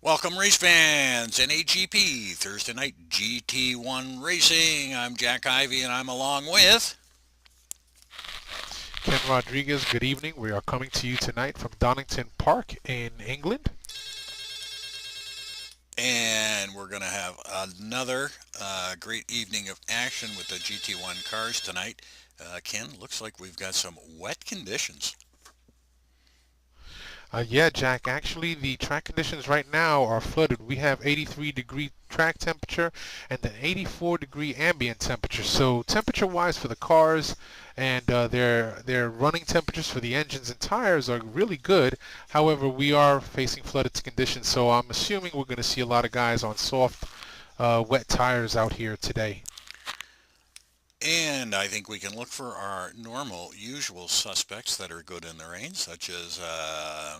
Welcome race fans, NAGP, Thursday night GT1 racing. I'm Jack Ivy and I'm along with, Ken Rodriguez, good evening. We are coming to you tonight from Donington Park in England. and we're going to have another great evening of action with the GT1 cars tonight. Ken, looks like we've got some wet conditions. Yeah, Jack, actually the track conditions right now are flooded. We have 83-degree track temperature and an 84-degree ambient temperature. So temperature-wise for the cars and their running temperatures for the engines and tires are really good. However, we are facing flooded conditions, so I'm assuming we're going to see a lot of guys on soft, wet tires out here today. And I think we can look for our normal, usual suspects that are good in the rain, such as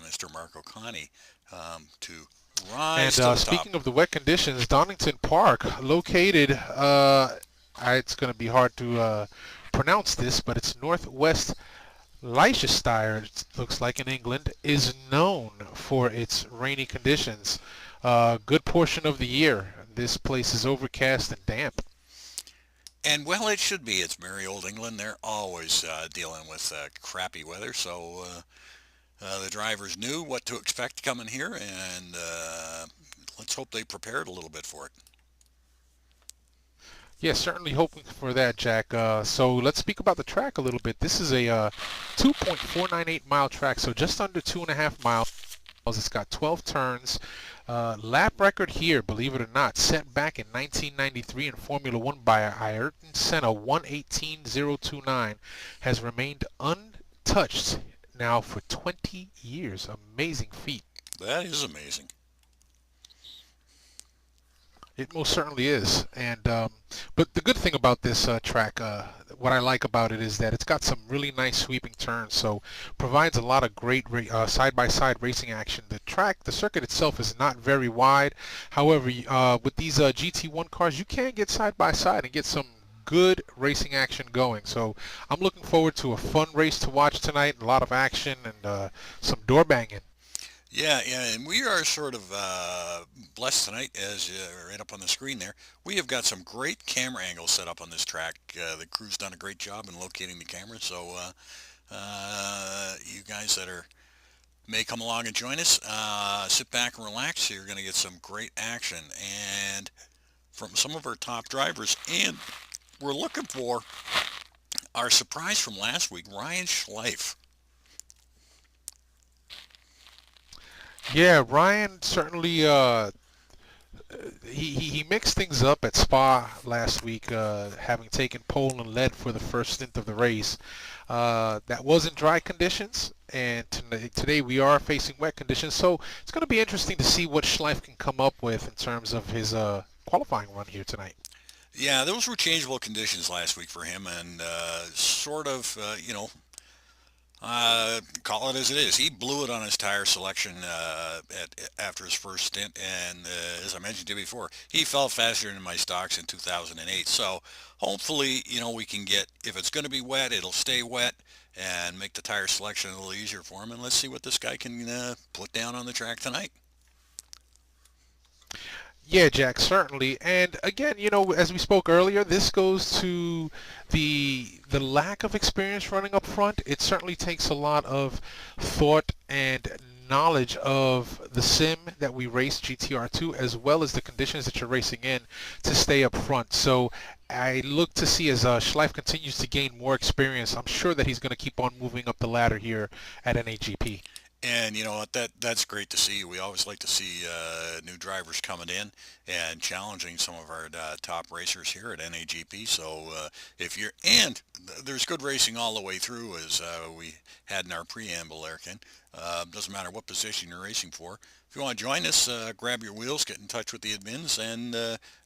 Mr. Marco Conti, to rise And to the top. speaking of the wet conditions, Donington Park, located, it's going to be hard to pronounce this, but it's northwest Leicestershire, it looks like in England, is known for its rainy conditions. Good portion of the year. This place is overcast and damp. And well, it should be. It's merry old England. They're always dealing with crappy weather, so the drivers knew what to expect coming here, and let's hope they prepared a little bit for it. Yeah, certainly hoping for that, Jack. So let's speak about the track a little bit. This is a 2.498 mile track, so just under 2.5 miles. It's got 12 turns. Lap record here, believe it or not, set back in 1993 in Formula One by Ayrton Senna, 118.029, has remained untouched now for 20 years. Amazing feat. That is amazing. It most certainly is, and but the good thing about this track, what I like about it is that it's got some really nice sweeping turns, so provides a lot of great side-by-side racing action. The circuit itself is not very wide. However, with these GT1 cars, you can get side-by-side and get some good racing action going. So I'm looking forward to a fun race to watch tonight, a lot of action and some door banging. Yeah, yeah, and we are sort of blessed tonight, as right up on the screen there. We have got some great camera angles set up on this track. The crew's done a great job in locating the camera, so you guys that are may come along and join us. Sit back and relax. You're going to get some great action and from some of our top drivers. And we're looking for our surprise from last week, Ryan Schleif. Yeah, Ryan certainly he mixed things up at Spa last week, having taken pole and led for the first stint of the race. That was in dry conditions, and today we are facing wet conditions. So it's going to be interesting to see what Schleif can come up with in terms of his qualifying run here tonight. Yeah, those were changeable conditions last week for him, and sort of, call it as it is. He blew it on his tire selection after his first stint, and as I mentioned to you before, he fell faster than my stocks in 2008. So hopefully, we can get, if it's going to be wet, it'll stay wet and make the tire selection a little easier for him. And let's see what this guy can put down on the track tonight. Yeah, Jack, certainly. And again, as we spoke earlier, this goes to the lack of experience running up front. It certainly takes a lot of thought and knowledge of the sim that we race GTR2 as well as the conditions that you're racing in to stay up front. So I look to see as Schleif continues to gain more experience, I'm sure that he's going to keep on moving up the ladder here at NAGP. And you know what? That's great to see. We always like to see new drivers coming in and challenging some of our top racers here at NAGP. So if you're and there's good racing all the way through, as we had in our preamble, Erican. Doesn't matter what position you're racing for. If you want to join us, grab your wheels, get in touch with the admins, and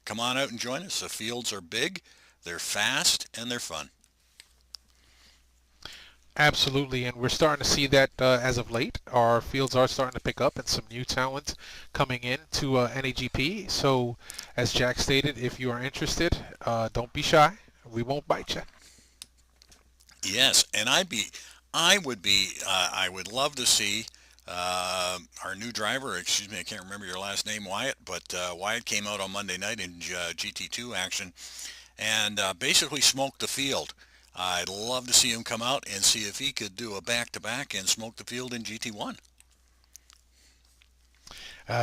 come on out and join us. The fields are big, they're fast, and they're fun. Absolutely, and we're starting to see that as of late. Our fields are starting to pick up and some new talent coming in to NAGP. So, as Jack stated, if you are interested, don't be shy. We won't bite you. Yes, and I would love to see Our new driver, excuse me, I can't remember your last name, Wyatt, but Wyatt came out on Monday night in GT2 action and basically smoked the field. I'd love to see him come out and see if he could do a back-to-back and smoke the field in GT1.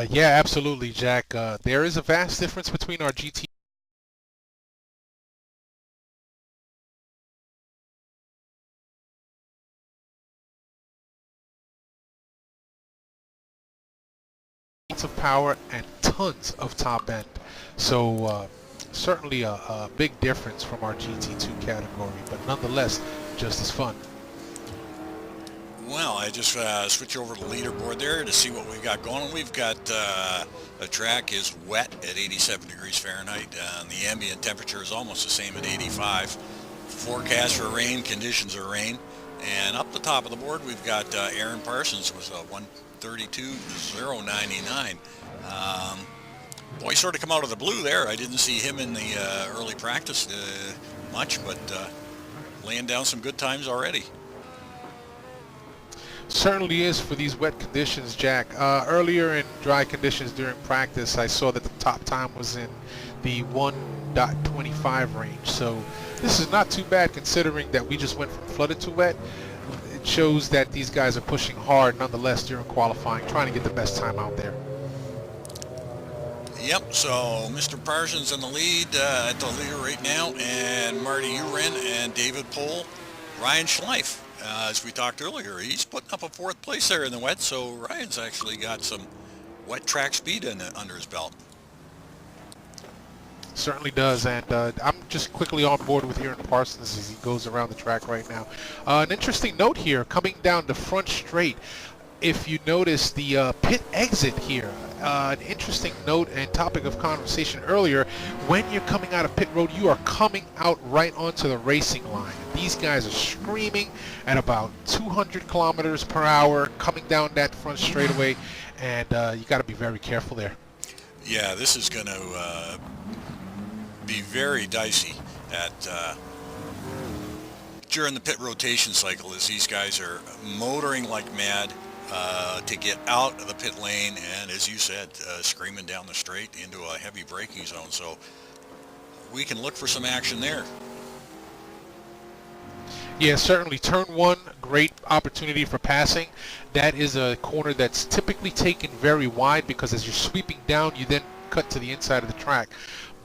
Yeah, absolutely, Jack. There is a vast difference between our GT of power and tons of top end. So certainly a big difference from our GT2 category, but nonetheless, just as fun. Well, I just switch over to the leaderboard there to see what we've got going. We've got the track is wet at 87 degrees Fahrenheit. And the ambient temperature is almost the same at 85. Forecast for rain, conditions are rain. And up the top of the board, we've got Eiran Parsons with 132.099. Boy, sort of come out of the blue there. I didn't see him in the early practice much, but laying down some good times already. Certainly is for these wet conditions, Jack. Earlier in dry conditions during practice, I saw that the top time was in the 1.25 range. So this is not too bad considering that we just went from flooded to wet. It shows that these guys are pushing hard nonetheless during qualifying, trying to get the best time out there. Yep, so Mr. Parsons in the lead at the leader right now, and Marty Eiran and David Pohl. Ryan Schleif, as we talked earlier, he's putting up a 4th place there in the wet, so Ryan's actually got some wet track speed under his belt. Certainly does, and I'm just quickly on board with Eiran Parsons as he goes around the track right now. An interesting note here, coming down the front straight, if you notice the pit exit here, an interesting note and topic of conversation earlier, when you're coming out of pit road, you are coming out right onto the racing line. These guys are screaming at about 200 kilometers per hour coming down that front straightaway, and you got to be very careful there. Yeah, this is going to be very dicey at during the pit rotation cycle, as these guys are motoring like mad to get out of the pit lane, and as you said, screaming down the straight into a heavy braking zone. So we can look for some action there. Yeah, certainly. Turn 1, great opportunity for passing. That is a corner that's typically taken very wide because as you're sweeping down, you then cut to the inside of the track.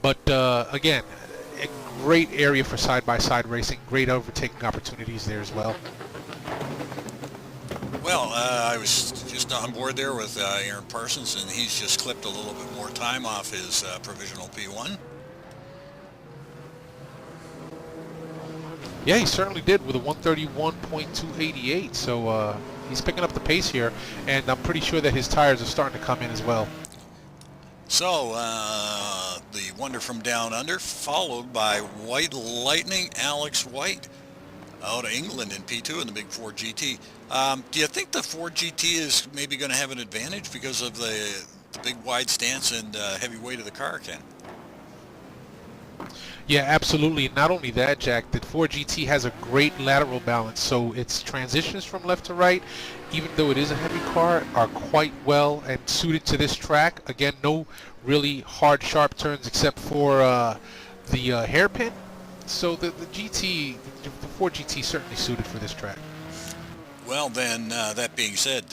But again, a great area for side-by-side racing. Great overtaking opportunities there as well. Well, I was just on board there with Eiran Parsons, and he's just clipped a little bit more time off his provisional P1. Yeah, he certainly did with a 131.288. So he's picking up the pace here, and I'm pretty sure that his tires are starting to come in as well. So the Wonder from Down Under, followed by White Lightning Alex White out of England in P2 in the big Ford GT. Do you think the Ford GT is maybe going to have an advantage because of the big wide stance and heavy weight of the car, Ken? Yeah, absolutely. Not only that, Jack, the Ford GT has a great lateral balance, so its transitions from left to right, even though it is a heavy car, are quite well and suited to this track. Again, no really hard, sharp turns except for the hairpin. So the Ford GT certainly suited for this track. Well, then, that being said,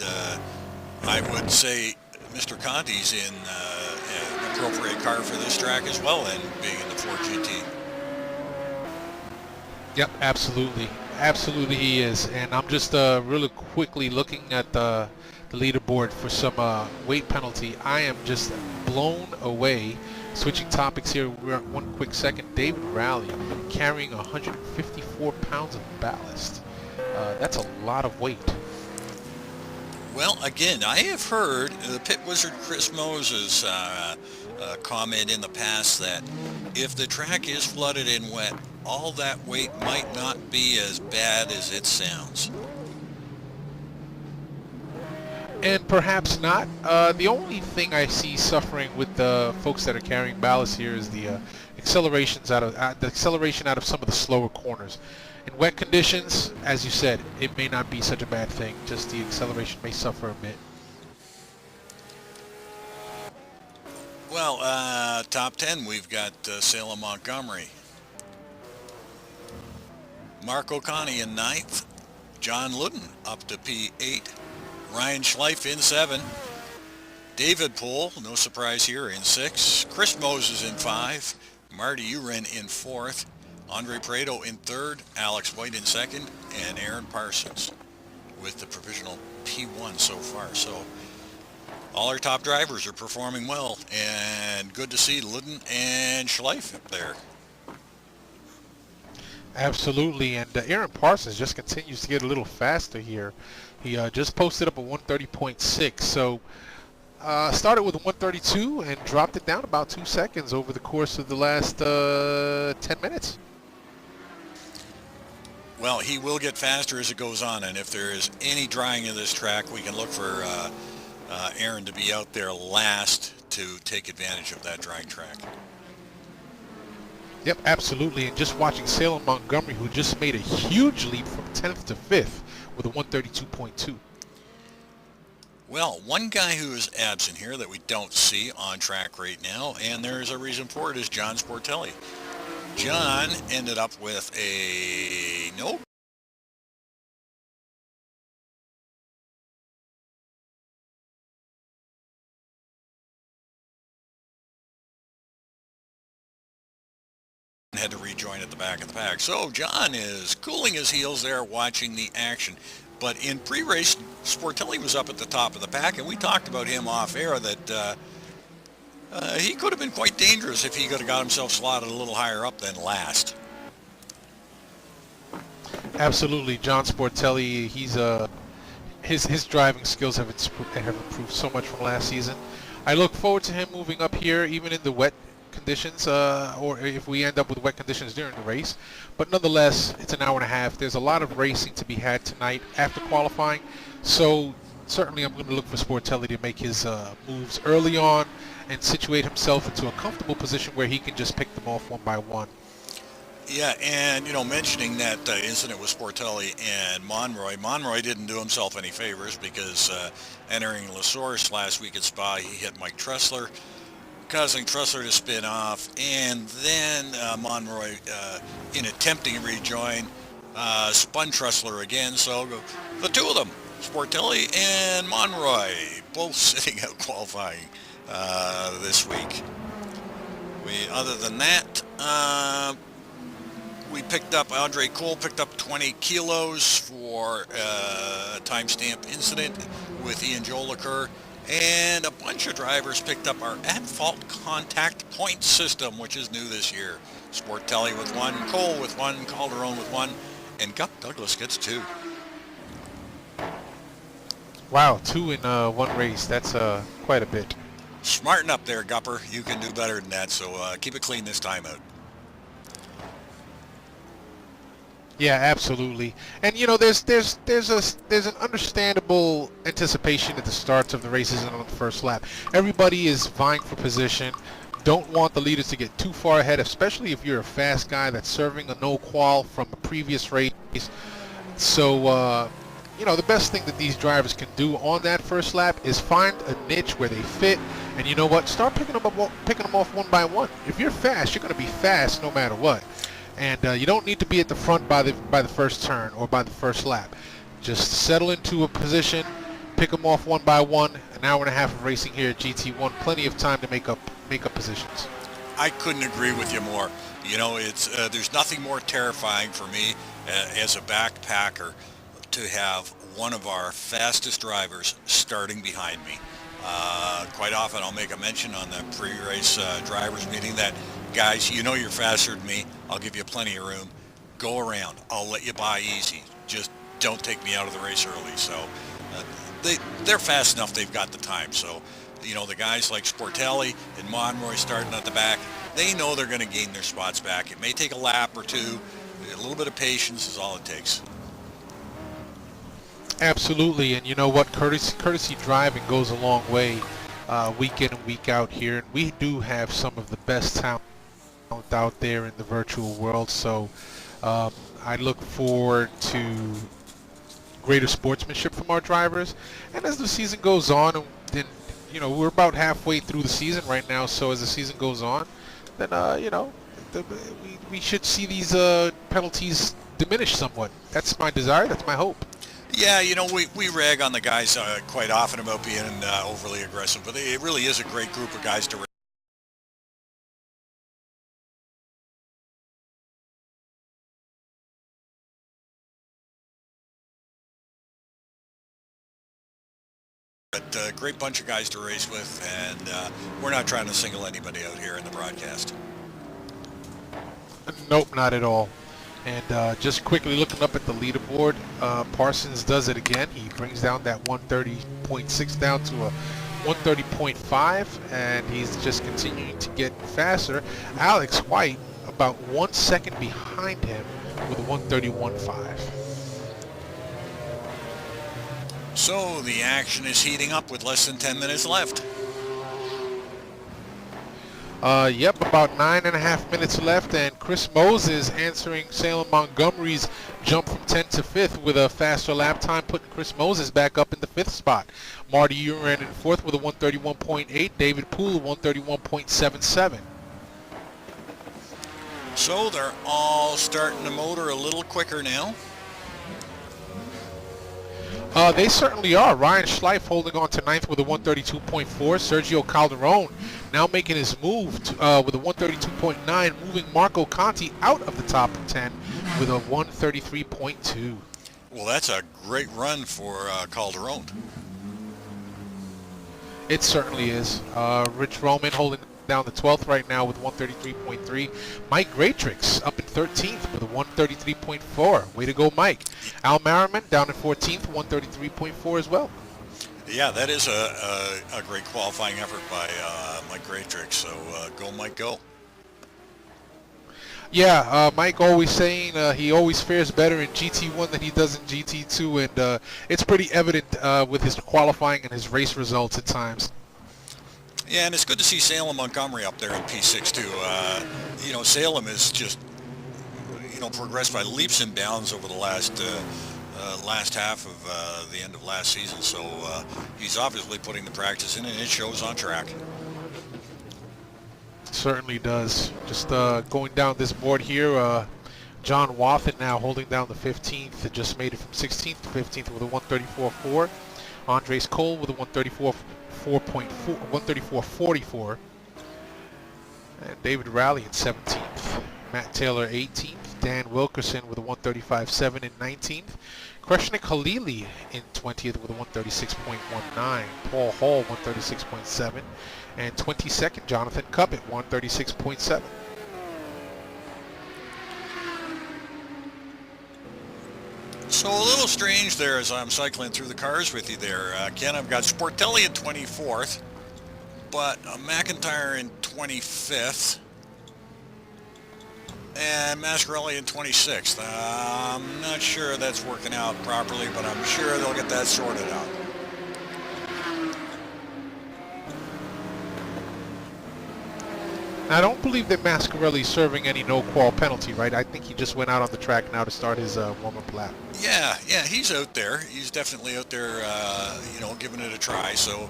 I would say Mr. Conti's in an appropriate car for this track as well, and being in the Ford GT. Yep, absolutely. Absolutely he is. And I'm just really quickly looking at the leaderboard for some weight penalty. I am just blown away. Switching topics here, we're at 1 quick second. David Rowley carrying 154 pounds of ballast. That's a lot of weight. Well, again, I have heard the pit wizard Chris Moses comment in the past that if the track is flooded and wet, all that weight might not be as bad as it sounds. And perhaps not. The only thing I see suffering with the folks that are carrying ballast here is the acceleration out of some of the slower corners. In wet conditions, as you said, it may not be such a bad thing. Just the acceleration may suffer a bit. Well, top 10, we've got Salem Montgomery. Mark O'Connie in 9th. John Ludden up to P8. Ryan Schleif in 7. David Poole, no surprise here, in 6. Chris Moses in 5. Marty Eiran in 4th. Andre Prado in 3rd. Alex White in 2nd. And Aaron Parsons with the provisional P1 so far. So all our top drivers are performing well, and good to see Ludden and Schleif up there. Absolutely, and Aaron Parsons just continues to get a little faster here. He just posted up a 130.6, so started with a 132 and dropped it down about 2 seconds over the course of the last 10 minutes. Well, he will get faster as it goes on, and if there is any drying of this track, we can look for Aaron to be out there last to take advantage of that drying track. Yep, absolutely. And just watching Salem Montgomery, who just made a huge leap from 10th to 5th with a 132.2. Well, one guy who is absent here that we don't see on track right now, and there is a reason for it, is John Sportelli. John ended up with a nope. Had to rejoin at the back of the pack. So John is cooling his heels there watching the action. But in pre-race, Sportelli was up at the top of the pack, and we talked about him off air that he could have been quite dangerous if he could have got himself slotted a little higher up than last. Absolutely, John Sportelli, he's his driving skills have improved so much from last season. I look forward to him moving up here, even in the wet conditions, or if we end up with wet conditions during the race. But nonetheless, it's an hour and a half. There's a lot of racing to be had tonight after qualifying, so certainly I'm going to look for Sportelli to make his moves early on and situate himself into a comfortable position where he can just pick them off one by one. Yeah, and, mentioning that incident with Sportelli and Monroy didn't do himself any favors because entering La Source last week at Spa, he hit Mike Tressler, causing Tressler to spin off, and then Monroy, in attempting to rejoin, spun Tressler again. So the two of them, Sportelli and Monroy, both sitting out qualifying this week. Other than that, we picked up, Andre Cole picked up 20 kilos for a timestamp incident with Ian Jolicoeur. And a bunch of drivers picked up our at-fault contact point system, which is new this year. Sportelli with 1, Cole with 1, Calderon with 1, and Gup Douglas gets 2. Wow, 2 in one race. That's quite a bit. Smarten up there, Gupper. You can do better than that, so keep it clean this time out. Yeah, absolutely. And there's an understandable anticipation at the starts of the races and on the first lap. Everybody is vying for position. Don't want the leaders to get too far ahead, especially if you're a fast guy that's serving a no qual from a previous race. So the best thing that these drivers can do on that first lap is find a niche where they fit, and you know what? Start picking them off one by one. If you're fast, you're going to be fast no matter what. And you don't need to be at the front by the first turn or by the first lap. Just settle into a position, pick them off one by one. An hour and a half of racing here at GT1, plenty of time to make up positions. I couldn't agree with you more. It's there's nothing more terrifying for me as a backpacker to have one of our fastest drivers starting behind me. Quite often I'll make a mention on the pre-race drivers meeting that, guys, you're faster than me. I'll give you plenty of room. Go around. I'll let you by easy. Just don't take me out of the race early. So they're fast enough. They've got the time. So, the guys like Sportelli and Monroy starting at the back, they know they're going to gain their spots back. It may take a lap or two. A little bit of patience is all it takes. Absolutely, and you know what? Courtesy driving goes a long way week in and week out here. And we do have some of the best talent out there in the virtual world. So I look forward to greater sportsmanship from our drivers. And as the season goes on, and then we're about halfway through the season right now. So as the season goes on, then we should see these penalties diminish somewhat. That's my desire. That's my hope. Yeah, we rag on the guys quite often about being overly aggressive, but it really is a great group of guys to but a great bunch of guys to race with, and we're not trying to single anybody out here in the broadcast. Nope, not at all. And just quickly looking up at the leaderboard, Parsons does it again. He brings down that 130.6 down to a 130.5, and he's just continuing to get faster. Alex White about 1 second behind him with a 131.5. So the action is heating up with less than 10 minutes left. Yep, about 9.5 minutes left, and Chris Moses answering Salem Montgomery's jump from 10 to 5th with a faster lap time, putting Chris Moses back up in the 5th spot. Marty Eiran in 4th with a 131.8, David Poole 131.77. So they're all starting to motor a little quicker now. They certainly are. Ryan Schleif holding on to 9th with a 132.4. Sergio Calderon now making his move with a 132.9, moving Marco Conti out of the top 10 with a 133.2. Well, that's a great run for Calderon. It certainly is. Rich Roman holding down the 12th right now with 133.3. Mike Gratrix up in 13th with a 133.4. Way to go, Mike. Al Merriman down in 14th, 133.4 as well. Yeah, that is a great qualifying effort by Mike Gratrix. So go, Mike, go. Yeah, Mike always saying he always fares better in GT1 than he does in GT2, and it's pretty evident with his qualifying and his race results at times. Yeah, and it's good to see Salem Montgomery up there in P6 too. Salem is just, progressed by leaps and bounds over the last half of the end of last season. So he's obviously putting the practice in, and it shows on track. Certainly does. Just going down this board here, John Wathen now holding down the 15th. Just made it from 16th to 15th with a 134.4. Andres Cole with a 134.44. And David Rowley in 17th. Matt Taylor 18th. Dan Wilkerson with a 135.7 in 19th. Kreshnik Halili in 20th with a 136.19. Paul Hall 136.7. And 22nd, Jonathan Cuppett 136.7. So a little strange there as I'm cycling through the cars with you there, Ken. I've got Sportelli in 24th, but McIntyre in 25th, and Mascarelli in 26th. I'm not sure that's working out properly, but I'm sure they'll get that sorted out. I don't believe that Mascarelli's serving any no-qual penalty, right? I think he just went out on the track now to start his warm-up lap. Yeah, he's out there. He's definitely out there, giving it a try. So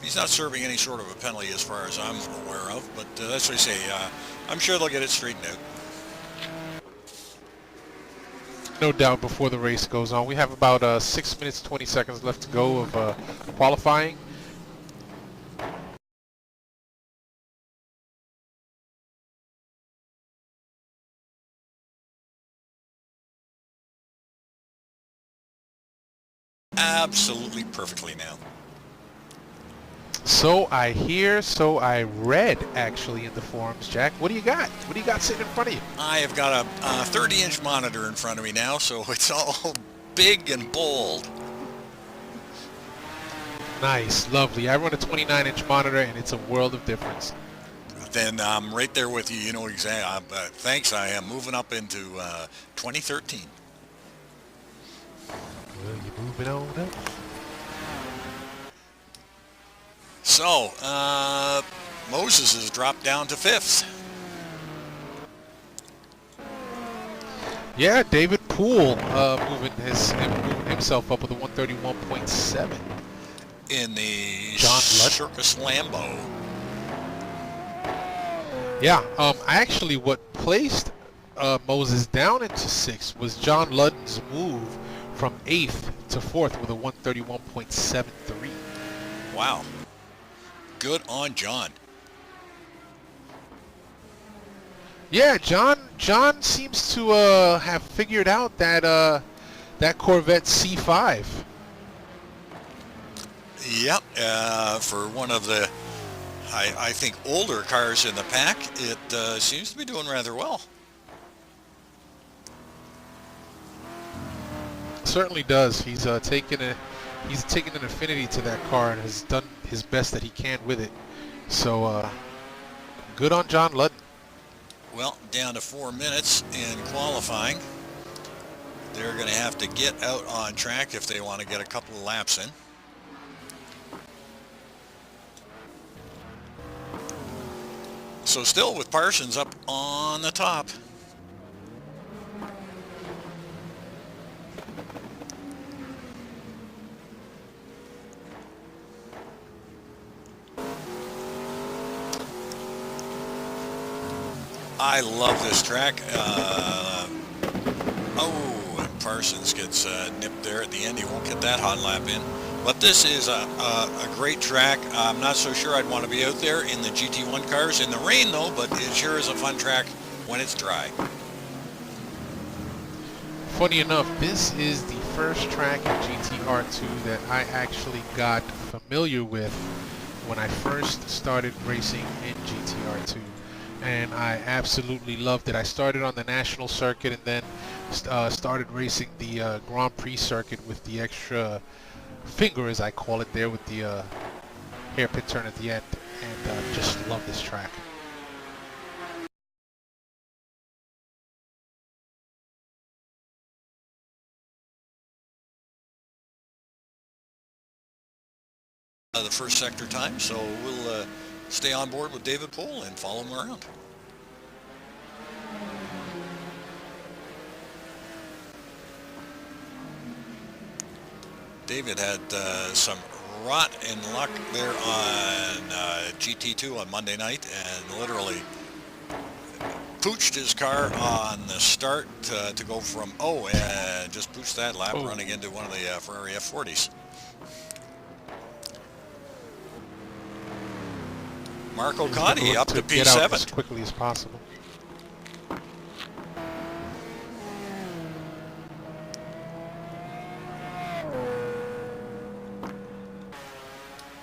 he's not serving any sort of a penalty as far as I'm aware of. But that's what I say. I'm sure they'll get it straightened out. No doubt before the race goes on. We have about 6 minutes, 20 seconds left to go of qualifying. Absolutely perfectly now. So I hear, so I read, actually, in the forums. Jack, what do you got? What do you got sitting in front of you? I have got a 30-inch monitor in front of me now, so it's all big and bold. Nice, lovely. I run a 29-inch monitor, and it's a world of difference. Then I'm right there with you. You know exactly. Thanks. I am moving up into 2013. Well, you're moving on up. So, Moses has dropped down to 5th. Yeah, David Poole moving himself up with a 131.7. in the John Ludden. Circus Lambo. Yeah, actually what placed Moses down into 6th was John Ludden's move from 8th to 4th with a 131.73. Wow. Good on John. Yeah, John seems to have figured out that Corvette C5. Yep. For one of the, I think, older cars in the pack, it seems to be doing rather well. Certainly does. He's taken an affinity to that car and has done his best that he can with it. So good on John Ludden. Well, down to 4 minutes in qualifying. They're going to have to get out on track if they want to get a couple of laps in. So still with Parsons up on the top. I love this track. And Parsons gets nipped there at the end. He won't get that hot lap in. But this is a great track. I'm not so sure I'd want to be out there in the GT1 cars in the rain, though, but it sure is a fun track when it's dry. Funny enough, this is the first track in GTR2 that I actually got familiar with when I first started racing in GTR2. And I absolutely loved it. I started on the national circuit and then started racing the Grand Prix circuit with the extra finger, as I call it, there with the hairpin turn at the end, and just love this track. The first sector time, so we'll stay on board with David Poole and follow him around. David had some rotten luck there on GT2 on Monday night and literally pooched his car on the start to go from and just pooched that lap running into one of the Ferrari F40s. Marco Conti up to P7. Get out as quickly as possible.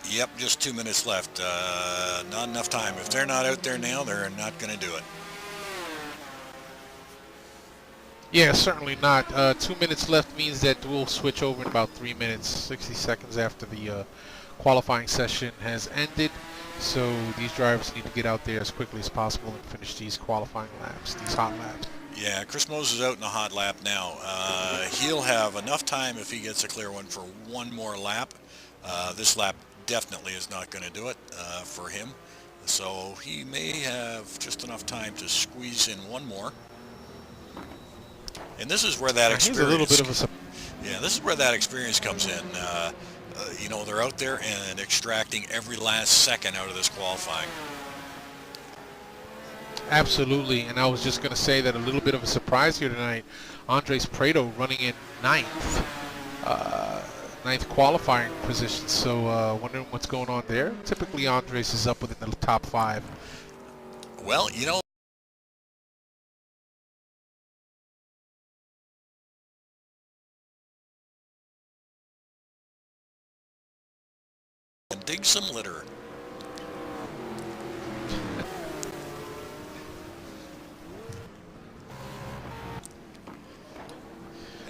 Yep, just 2 minutes left. Not enough time. If they're not out there now, they're not going to do it. Yeah, certainly not. 2 minutes left means that we'll switch over in about 3 minutes, 60 seconds after the qualifying session has ended. So these drivers need to get out there as quickly as possible and finish these qualifying laps, these hot laps. Yeah, Chris Moses is out in a hot lap now. He'll have enough time if he gets a clear one for one more lap. This lap definitely is not going to do it for him. So he may have just enough time to squeeze in one more. And this is where that experience... Here's a little bit of Yeah, this is where that experience comes in. You know, they're out there and extracting every last second out of this qualifying. Absolutely, and I was just going to say that a little bit of a surprise here tonight. Andres Prado running in ninth qualifying position. So wondering what's going on there. Typically, Andres is up within the top 5. Well, you know, dig some litter.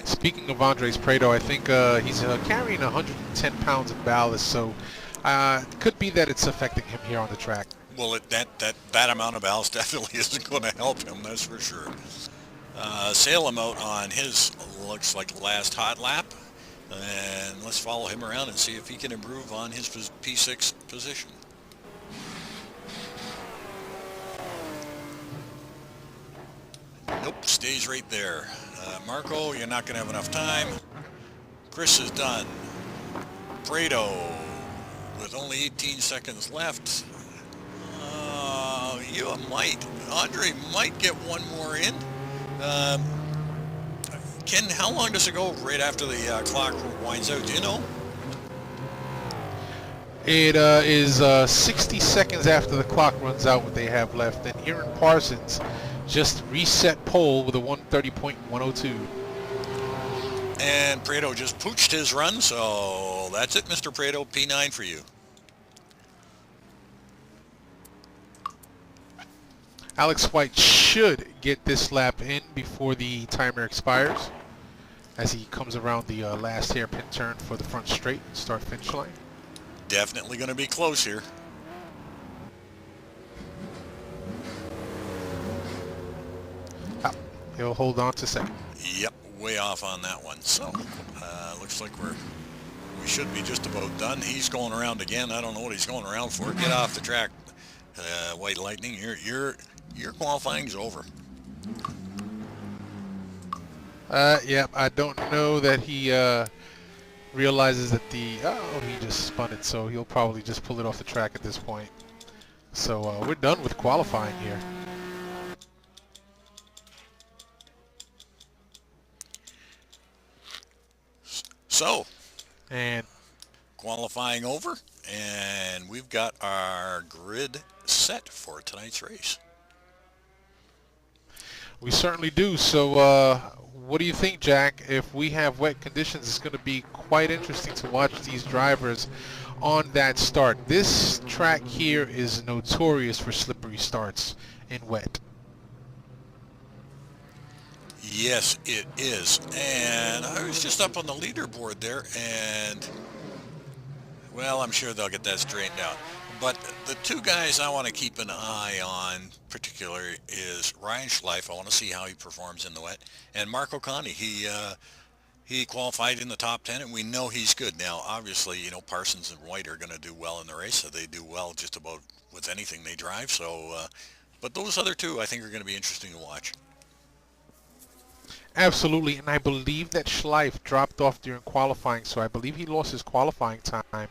Speaking of Andres Prado, I think he's carrying 110 pounds of ballast, so could be that it's affecting him here on the track. Well, that amount of ballast definitely isn't going to help him, that's for sure. Sail him out on his, looks like, last hot lap. And let's follow him around and see if he can improve on his P6 position. Nope, stays right there. Marco, you're not going to have enough time. Chris is done. Prado, with only 18 seconds left. Andre might get one more in. Um, Ken, how long does it go right after the clock winds out? Do you know? It is 60 seconds after the clock runs out what they have left. And Eiran Parsons just reset pole with a 130.102. And Prado just pooched his run, so that's it, Mr. Prado. P9 for you. Alex White should get this lap in before the timer expires as he comes around the last hairpin turn for the front straight start finish line. Definitely going to be close here. He'll hold on to second. Yep, way off on that one. So, looks like we should be just about done. He's going around again. I don't know what he's going around for. Get off the track, White Lightning. Your qualifying's over. Yeah, I don't know that he realizes that he just spun it, so he'll probably just pull it off the track at this point. So we're done with qualifying here. So, and qualifying over, and we've got our grid set for tonight's race. We certainly do. So what do you think, Jack? If we have wet conditions, it's going to be quite interesting to watch these drivers on that start. This track here is notorious for slippery starts in wet. Yes, it is. And I was just up on the leaderboard there, and, well, I'm sure they'll get that straightened out. But the two guys I want to keep an eye on particularly is Ryan Schleif. I want to see how he performs in the wet. And Marco Conti. He qualified in the top 10, and we know he's good. Now, obviously, you know, Parsons and White are going to do well in the race. So they do well just about with anything they drive. So, but those other two I think are going to be interesting to watch. Absolutely, and I believe that Schleif dropped off during qualifying, so I believe he lost his qualifying time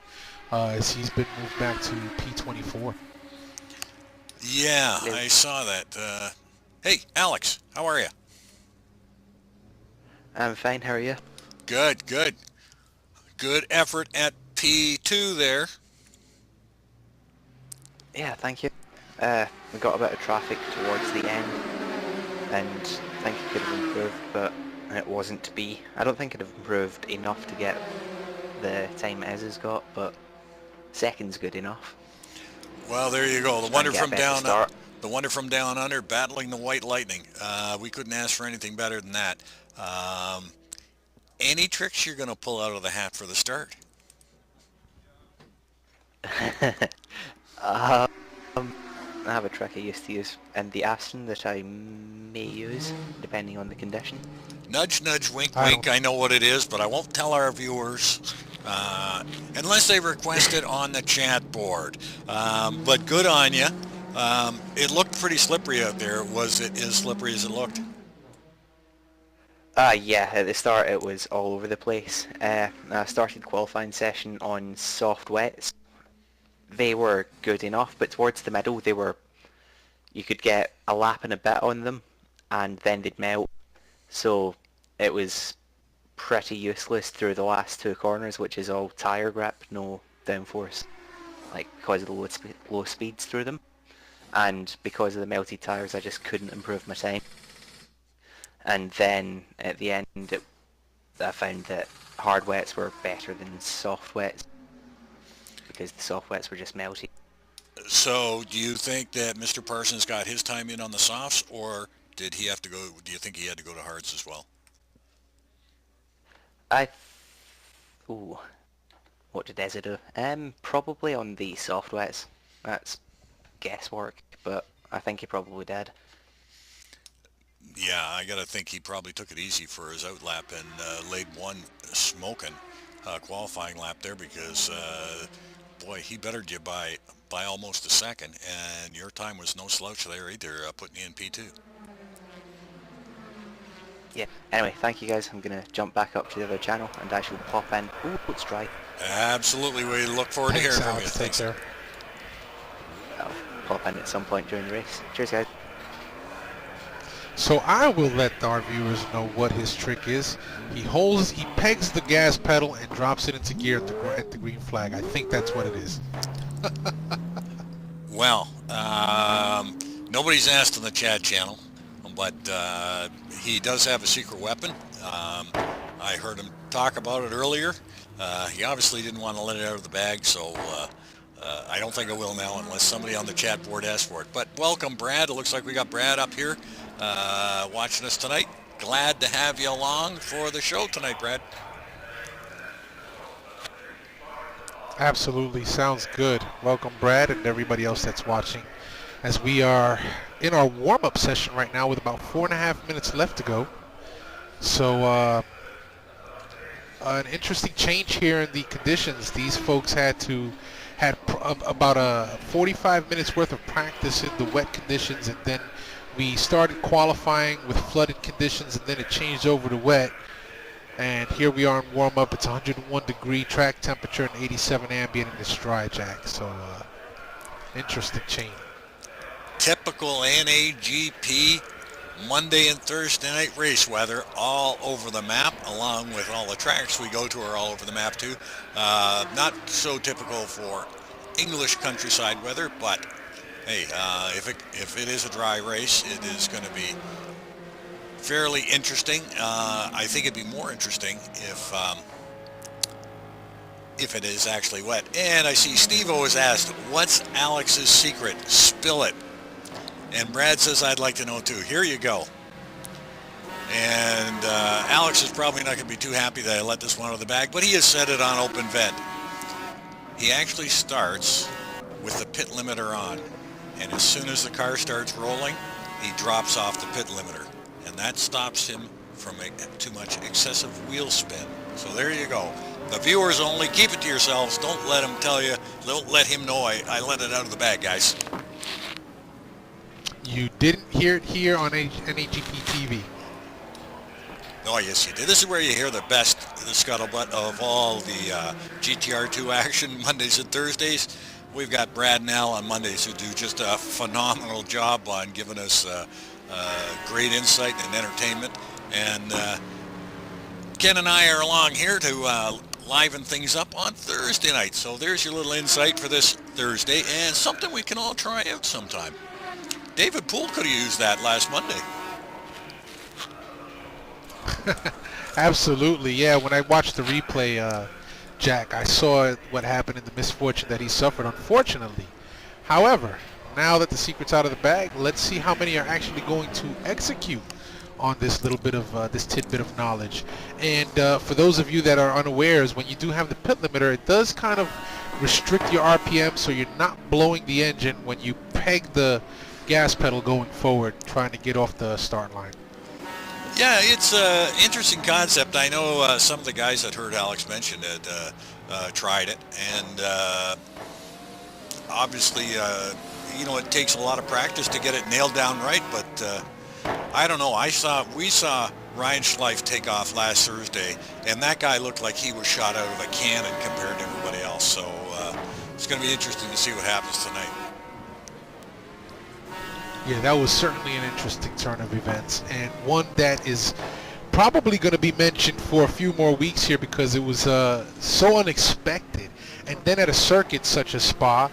as he's been moved back to P24. Yeah, I saw that. Hey, Alex, how are you? I'm fine, how are you? Good, good. Good effort at P2 there. Yeah, thank you. We got a bit of traffic towards the end, and I think it could have improved, but it wasn't to be. I don't think it would have improved enough to get the time Ez has got, but second's good enough. Well, there you go. The wonder from down under, battling the White Lightning. We couldn't ask for anything better than that. Any tricks you're going to pull out of the hat for the start? I have a trick I used to use in the Aston that I may use, depending on the condition. Nudge, nudge, wink, wink. I know what it is, but I won't tell our viewers unless they request it on the chat board. But good on you. It looked pretty slippery out there. Was it as slippery as it looked? Yeah, at the start it was all over the place. I started qualifying session on soft wets. They were good enough, but towards the middle you could get a lap and a bit on them, and then they'd melt. So it was pretty useless through the last two corners, which is all tyre grip, no downforce, like because of the low speeds through them. And because of the melted tyres, I just couldn't improve my time. And then at the end, I found that hard wets were better than soft wets, because the soft wets were just melty. So do you think that Mr. Parsons got his time in on the softs, or did he have to go, do you think he had to go to hards as well? What did Ezra do? Probably on the soft wets. That's guesswork, but I think he probably did. Yeah, I gotta think he probably took it easy for his out lap and laid one smoking qualifying lap there, because boy, he bettered you by almost a second, and your time was no slouch there either, putting you in P2. Yeah. Anyway, thank you guys. I'm going to jump back up to the other channel and actually pop in. Ooh, it's dry. Absolutely. We look forward to Thanks, hearing from you. Alex. Take care. I'll pop in at some point during the race. Cheers, guys. So I will let our viewers know what his trick is. He pegs the gas pedal and drops it into gear at the green flag. I think that's what it is. Well, nobody's asked on the chat channel, but he does have a secret weapon. I heard him talk about it earlier. He obviously didn't want to let it out of the bag, so I don't think I will now unless somebody on the chat board asks for it. But welcome, Brad. It looks like we got Brad up here watching us tonight. Glad to have you along for the show tonight, Brad. Absolutely. Sounds good. Welcome, Brad, and everybody else that's watching. As we are in our warm-up session right now with about 4.5 minutes left to go. So an interesting change here in the conditions. These folks had about 45 minutes worth of practice in the wet conditions, and then we started qualifying with flooded conditions, and then it changed over to wet. And here we are in warm-up. It's 101 degree track temperature and 87 ambient, and it's dry, Jack. So interesting change. Typical NAGP Monday and Thursday night race weather all over the map, along with all the tracks we go to are all over the map too. Not so typical for English countryside weather, but hey, if it is a dry race, it is going to be fairly interesting. I think it'd be more interesting if it is actually wet. And I see Steve-O has asked, what's Alex's secret? Spill it. And Brad says, I'd like to know too. Here you go. And Alex is probably not going to be too happy that I let this one out of the bag, but he has said it on open vent. He actually starts with the pit limiter on. And as soon as the car starts rolling, he drops off the pit limiter. And that stops him from too much excessive wheel spin. So there you go. The viewers only, keep it to yourselves. Don't let him tell you. Don't let him know I let it out of the bag, guys. You didn't hear it here on NAGP TV. Oh, yes, you did. This is where you hear the scuttlebutt of all the GTR2 action Mondays and Thursdays. We've got Brad and Al on Mondays who do just a phenomenal job on giving us great insight and entertainment. And Ken and I are along here to liven things up on Thursday night. So there's your little insight for this Thursday and something we can all try out sometime. David Poole could have used that last Monday. Absolutely, yeah. When I watched the replay, Jack, I saw what happened in the misfortune that he suffered, unfortunately. However, now that the secret's out of the bag, let's see how many are actually going to execute on this little bit of this tidbit of knowledge. And for those of you that are unawares, when you do have the pit limiter, it does kind of restrict your RPM, so you're not blowing the engine when you peg the gas pedal going forward, trying to get off the start line. Yeah, it's an interesting concept. I know some of the guys that heard Alex mention it tried it, and obviously, it takes a lot of practice to get it nailed down right. But I don't know. We saw Ryan Schleif take off last Thursday, and that guy looked like he was shot out of a cannon compared to everybody else. So it's going to be interesting to see what happens tonight. Yeah, that was certainly an interesting turn of events, and one that is probably going to be mentioned for a few more weeks here because it was so unexpected. And then at a circuit such as Spa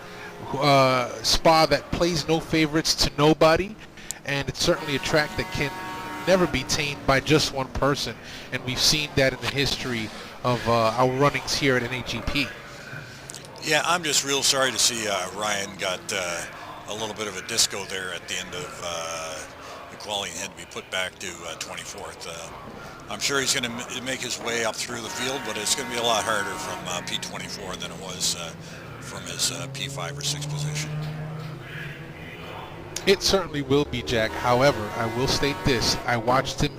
that plays no favorites to nobody, and it's certainly a track that can never be tamed by just one person, and we've seen that in the history of our runnings here at NAGP. Yeah, I'm just real sorry to see Ryan got a little bit of a disco there at the end of the quality and had to be put back to 24th. I'm sure he's going to make his way up through the field, but it's going to be a lot harder from P24 than it was from his P5 or 6 position. It certainly will be, Jack. However, I will state this. I watched him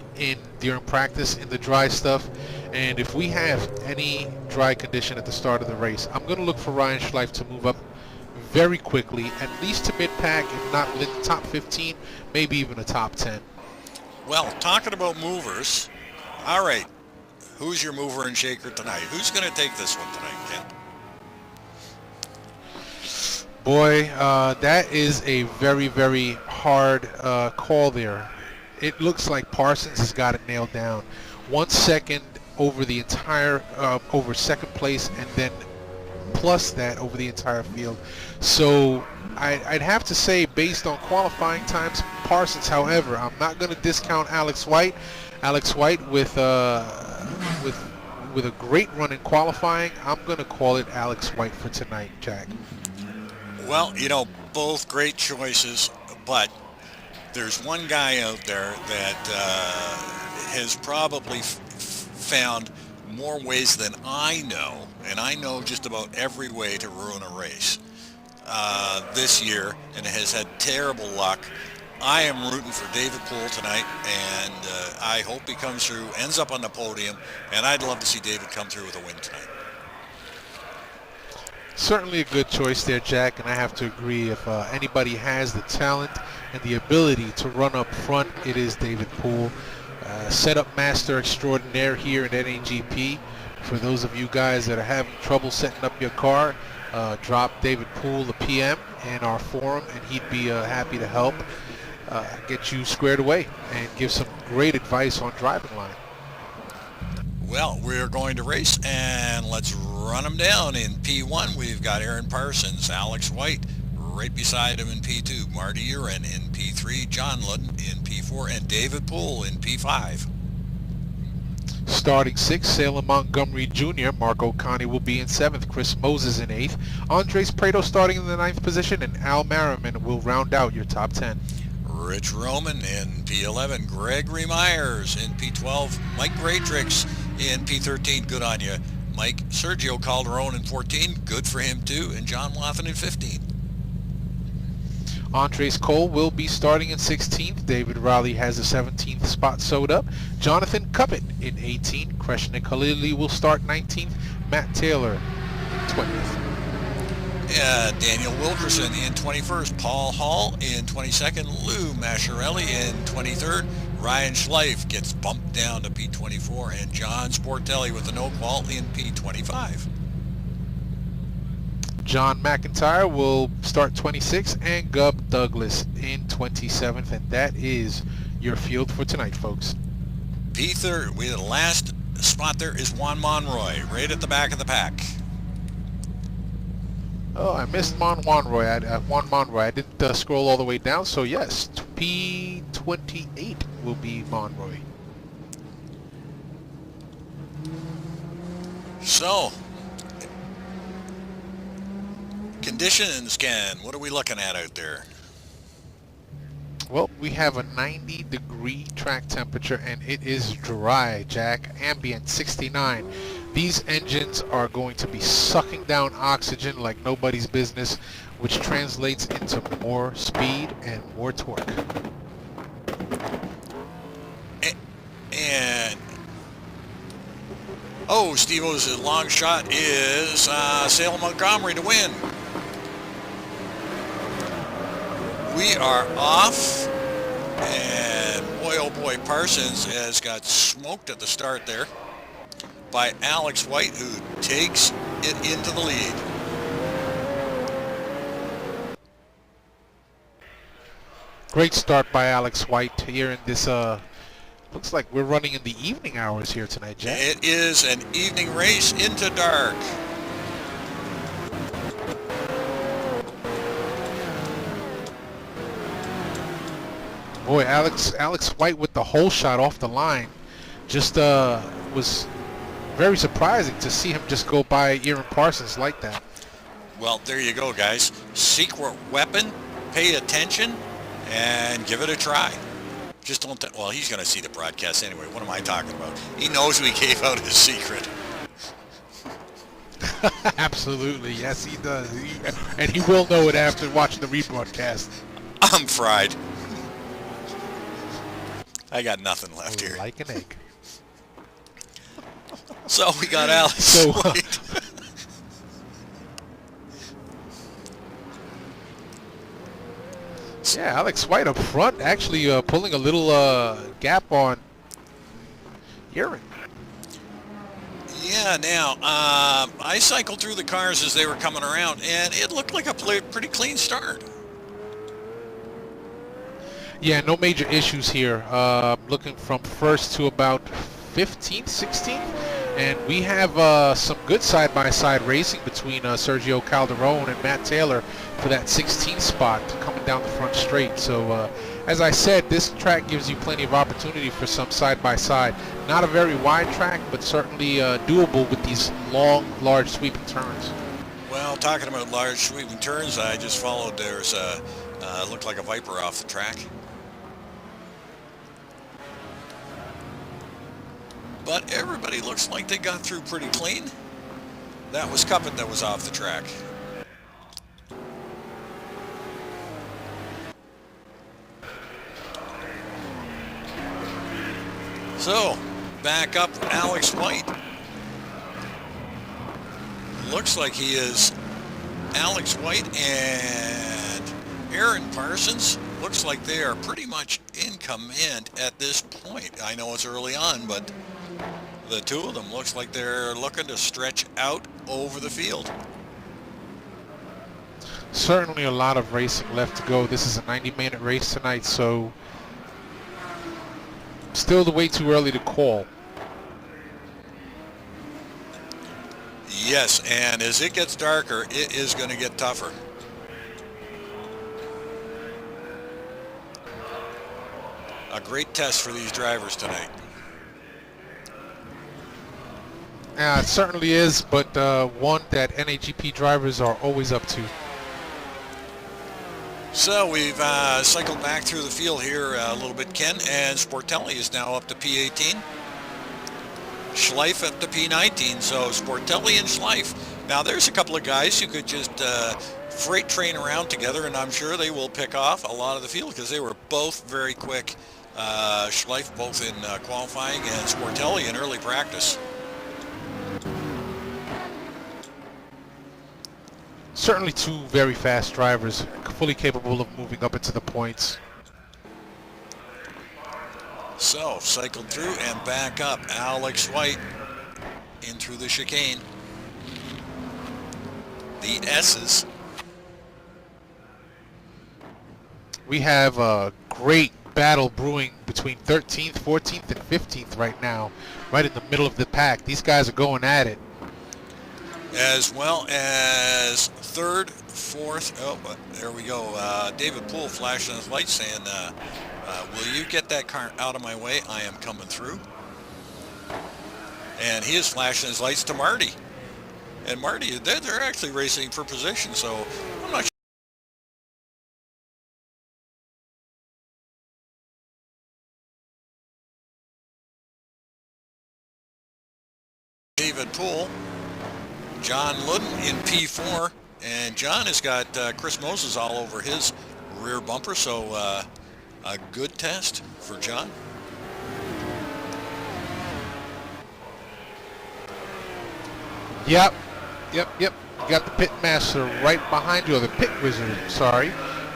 during practice in the dry stuff, and if we have any dry condition at the start of the race, I'm going to look for Ryan Schleif to move up very quickly, at least to mid-pack, if not within the top 15, maybe even a top 10. Well, talking about movers, all right, who's your mover and shaker tonight? Who's going to take this one tonight, Ken? Boy, that is a very, very hard call there. It looks like Parsons has got it nailed down. 1 second over the entire, over second place, and then plus that over the entire field. So I'd have to say, based on qualifying times, Parsons. However, I'm not going to discount Alex White. Alex White with a great run in qualifying. I'm going to call it Alex White for tonight, Jack. Well, you know, both great choices, but there's one guy out there that has probably found more ways than I know, and I know just about every way to ruin a race this year, and has had terrible luck. I am rooting for David Poole tonight, and I hope he comes through, ends up on the podium, and I'd love to see David come through with a win tonight. Certainly a good choice there, Jack, and I have to agree. If anybody has the talent and the ability to run up front, it is David Poole. Setup master extraordinaire here at NAGP. For those of you guys that are having trouble setting up your car, drop David Poole a PM in our forum, and he'd be happy to help get you squared away and give some great advice on driving line. Well, we're going to race, and let's run them down. In P1, we've got Eiran Parsons, Alex White, right beside him in P2, Marty Eiran in P3, John Ludden in P4, and David Poole in P5. Starting 6, Salem Montgomery Jr., Mark O'Connie will be in 7th, Chris Moses in 8th, Andres Prado starting in the 9th position, and Al Merriman will round out your top 10. Rich Roman in P11, Gregory Myers in P12, Mike Greatrix in P13, good on you, Mike. Sergio Calderon in 14, good for him too, and John Wathen in 15. Andres Cole will be starting in 16th. David Raleigh has the 17th spot sewed up. Jonathan Cuppett in 18. Kreshnik Khalili will start 19th. Matt Taylor 20th. Daniel Wilkerson in 21st, Paul Hall in 22nd, Lou Masciarelli in 23rd, Ryan Schleif gets bumped down to P24, and John Sportelli with a no qual in P25. John McIntyre will start 26th, and Gub Douglas in 27th, and that is your field for tonight, folks. P3rd, the last spot there is Juan Monroy, right at the back of the pack. Oh, I missed Juan Monroy. I didn't scroll all the way down, so yes, P28 will be Monroy. So, conditions, Ken, what are we looking at out there? Well, we have a 90-degree track temperature, and it is dry, Jack. Ambient 69. These engines are going to be sucking down oxygen like nobody's business, which translates into more speed and more torque. And oh, Steve-O's long shot is Salem Montgomery to win. We are off, and boy, oh boy, Parsons has got smoked at the start there by Alex White, who takes it into the lead. Great start by Alex White here in this, looks like we're running in the evening hours here tonight, Jack. It is an evening race into dark. Boy, Alex White with the hole shot off the line just was very surprising to see him just go by Eiran Parsons like that. Well, there you go, guys. Secret weapon, pay attention, and give it a try. Just don't, well, he's going to see the broadcast anyway. What am I talking about? He knows we gave out his secret. Absolutely, yes, he does. And he will know it after watching the rebroadcast. I'm fried. I got nothing left here. Like an egg. So we got Alex So, White. Yeah, Alex White up front, actually pulling a little gap on Eiran. Yeah, now, I cycled through the cars as they were coming around, and it looked like a pretty clean start. Yeah, no major issues here. Looking from first to about 15th, 16th. And we have some good side-by-side racing between Sergio Calderon and Matt Taylor for that 16th spot coming down the front straight. So, as I said, this track gives you plenty of opportunity for some side-by-side. Not a very wide track, but certainly doable with these long, large sweeping turns. Well, talking about large sweeping turns, I just followed, there's looked like a Viper off the track. But everybody looks like they got through pretty clean. That was Cuppet that was off the track. So, back up Alex White. Looks like he is Alex White and Eiran Parsons. Looks like they are pretty much in command at this point. I know it's early on, but the two of them looks like they're looking to stretch out over the field. Certainly a lot of racing left to go. This is a 90-minute race tonight, so still way too early to call. Yes, and as it gets darker, it is going to get tougher. A great test for these drivers tonight. Yeah, it certainly is, but one that NAGP drivers are always up to. So we've cycled back through the field here a little bit, Ken, and Sportelli is now up to P18. Schleif up to P19, so Sportelli and Schleif. Now there's a couple of guys who could just freight train around together, and I'm sure they will pick off a lot of the field because they were both very quick. Schleif both in qualifying and Sportelli in early practice. Certainly two very fast drivers, fully capable of moving up into the points. So, cycled through and back up. Alex White in through the chicane. The S's. We have a great battle brewing between 13th, 14th, and 15th right now, right in the middle of the pack. These guys are going at it. As well as third, fourth, oh, there we go. David Poole flashing his lights saying, will you get that car out of my way? I am coming through. And he is flashing his lights to Marty. And Marty, they're actually racing for position, so I'm not sure. David Poole. John Ludden in P4, and John has got Chris Moses all over his rear bumper, so a good test for John. Yep. You got the pit master right behind you, or the pit wizard, sorry,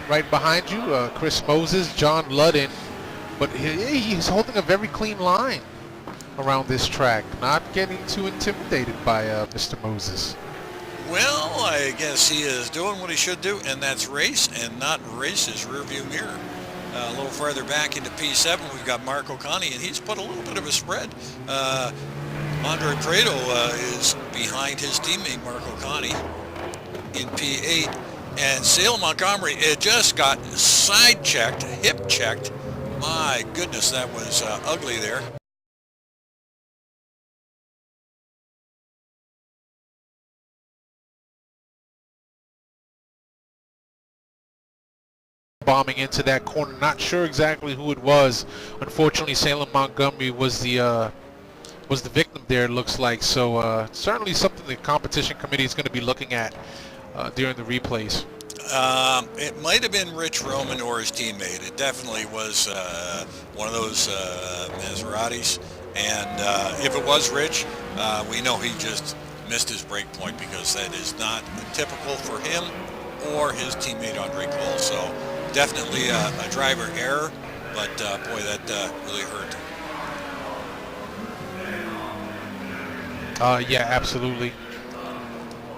right behind you. Chris Moses, John Ludden, but he's holding a very clean line around this track, not getting too intimidated by Mr. Moses. Well, I guess he is doing what he should do, and that's race and not race his rearview mirror. A little farther back into P7, we've got Marco Conti, and he's put a little bit of a spread. Andre Prado is behind his teammate Marco Conti in P8, and Sale Montgomery, it just got side-checked, hip-checked. My goodness, that was ugly there. Bombing into that corner, not sure exactly who it was. Unfortunately, Salem Montgomery was the victim there, it looks like. So certainly something the competition committee is going to be looking at during the replays. It might have been Rich Roman or his teammate. It definitely was one of those Maseratis. And if it was Rich, we know he just missed his break point because that is not typical for him or his teammate Andre Cole. So definitely a driver error, but boy, that really hurt. Yeah, absolutely.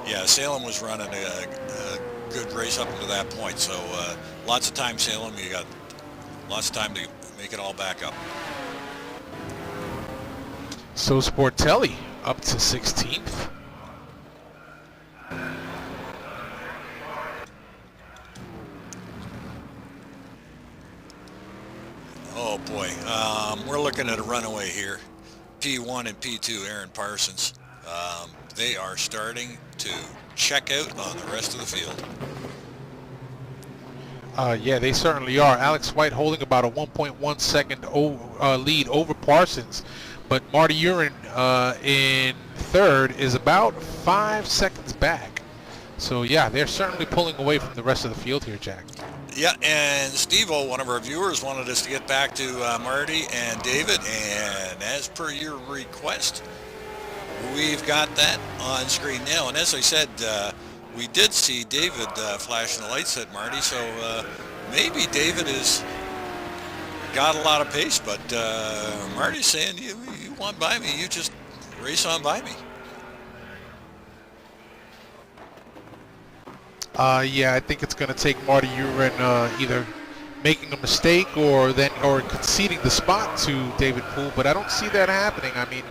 Yeah, Salem was running a good race up to that point, so lots of time, Salem. You got lots of time to make it all back up. So Sportelli up to 16th. Oh boy, we're looking at a runaway here. P1 and P2, Eiran Parsons. They are starting to check out on the rest of the field. Yeah, they certainly are. Alex White holding about a 1.1 second lead over Parsons, but Marty Eiran in third is about 5 seconds back. So yeah, they're certainly pulling away from the rest of the field here, Jack. Yeah, and Steve-O, one of our viewers, wanted us to get back to Marty and David, and as per your request, we've got that on screen now. And as I said, we did see David flashing the lights at Marty, so maybe David has got a lot of pace, but Marty's saying, you want by me, you just race on by me. Yeah, I think it's going to take Marty Eiran either making a mistake or conceding the spot to David Poole, but I don't see that happening. I mean,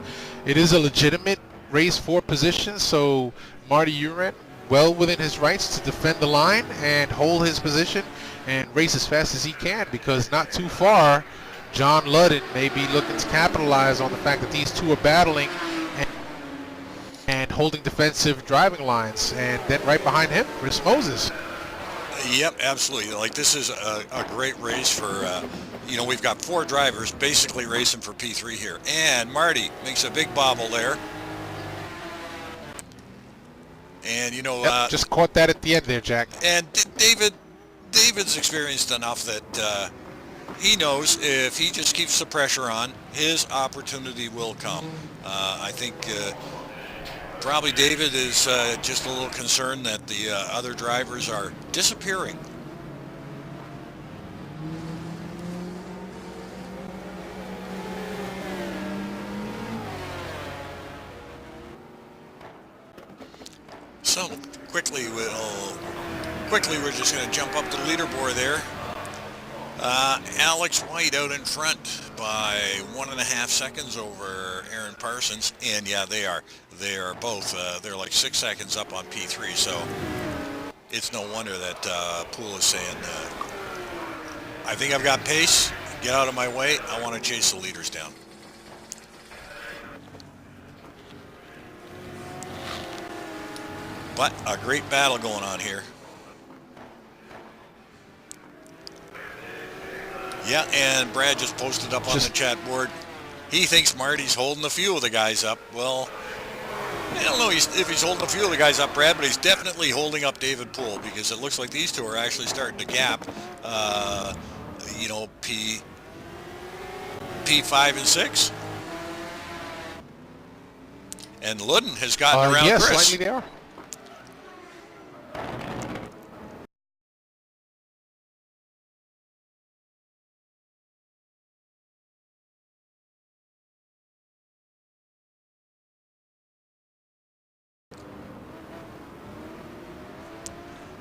it is a legitimate race for position, so Marty Eiran well within his rights to defend the line and hold his position and race as fast as he can, because not too far, John Ludden may be looking to capitalize on the fact that these two are battling and holding defensive driving lines, and then right behind him, Chris Moses. Yep, absolutely. Like, this is a great race for, we've got 4 drivers basically racing for P3 here. And Marty makes a big bobble there. And, just caught that at the end there, Jack. And David's experienced enough that he knows if he just keeps the pressure on, his opportunity will come. I think probably David is just a little concerned that the other drivers are disappearing. So quickly we're just going to jump up to the leaderboard there. Alex White out in front by 1.5 seconds over Eiran Parsons, and yeah, they are both they're like 6 seconds up on P3, so it's no wonder that Poole is saying, I think I've got pace, get out of my way, I want to chase the leaders down. But a great battle going on here. Yeah, and Brad just posted up on the chat board. He thinks Marty's holding a few of the guys up. Well, I don't know if he's holding a few of the guys up, Brad, but he's definitely holding up David Poole, because it looks like these two are actually starting to gap, P5 and 6. And Ludden has gotten around yes, Chris. slightly they are.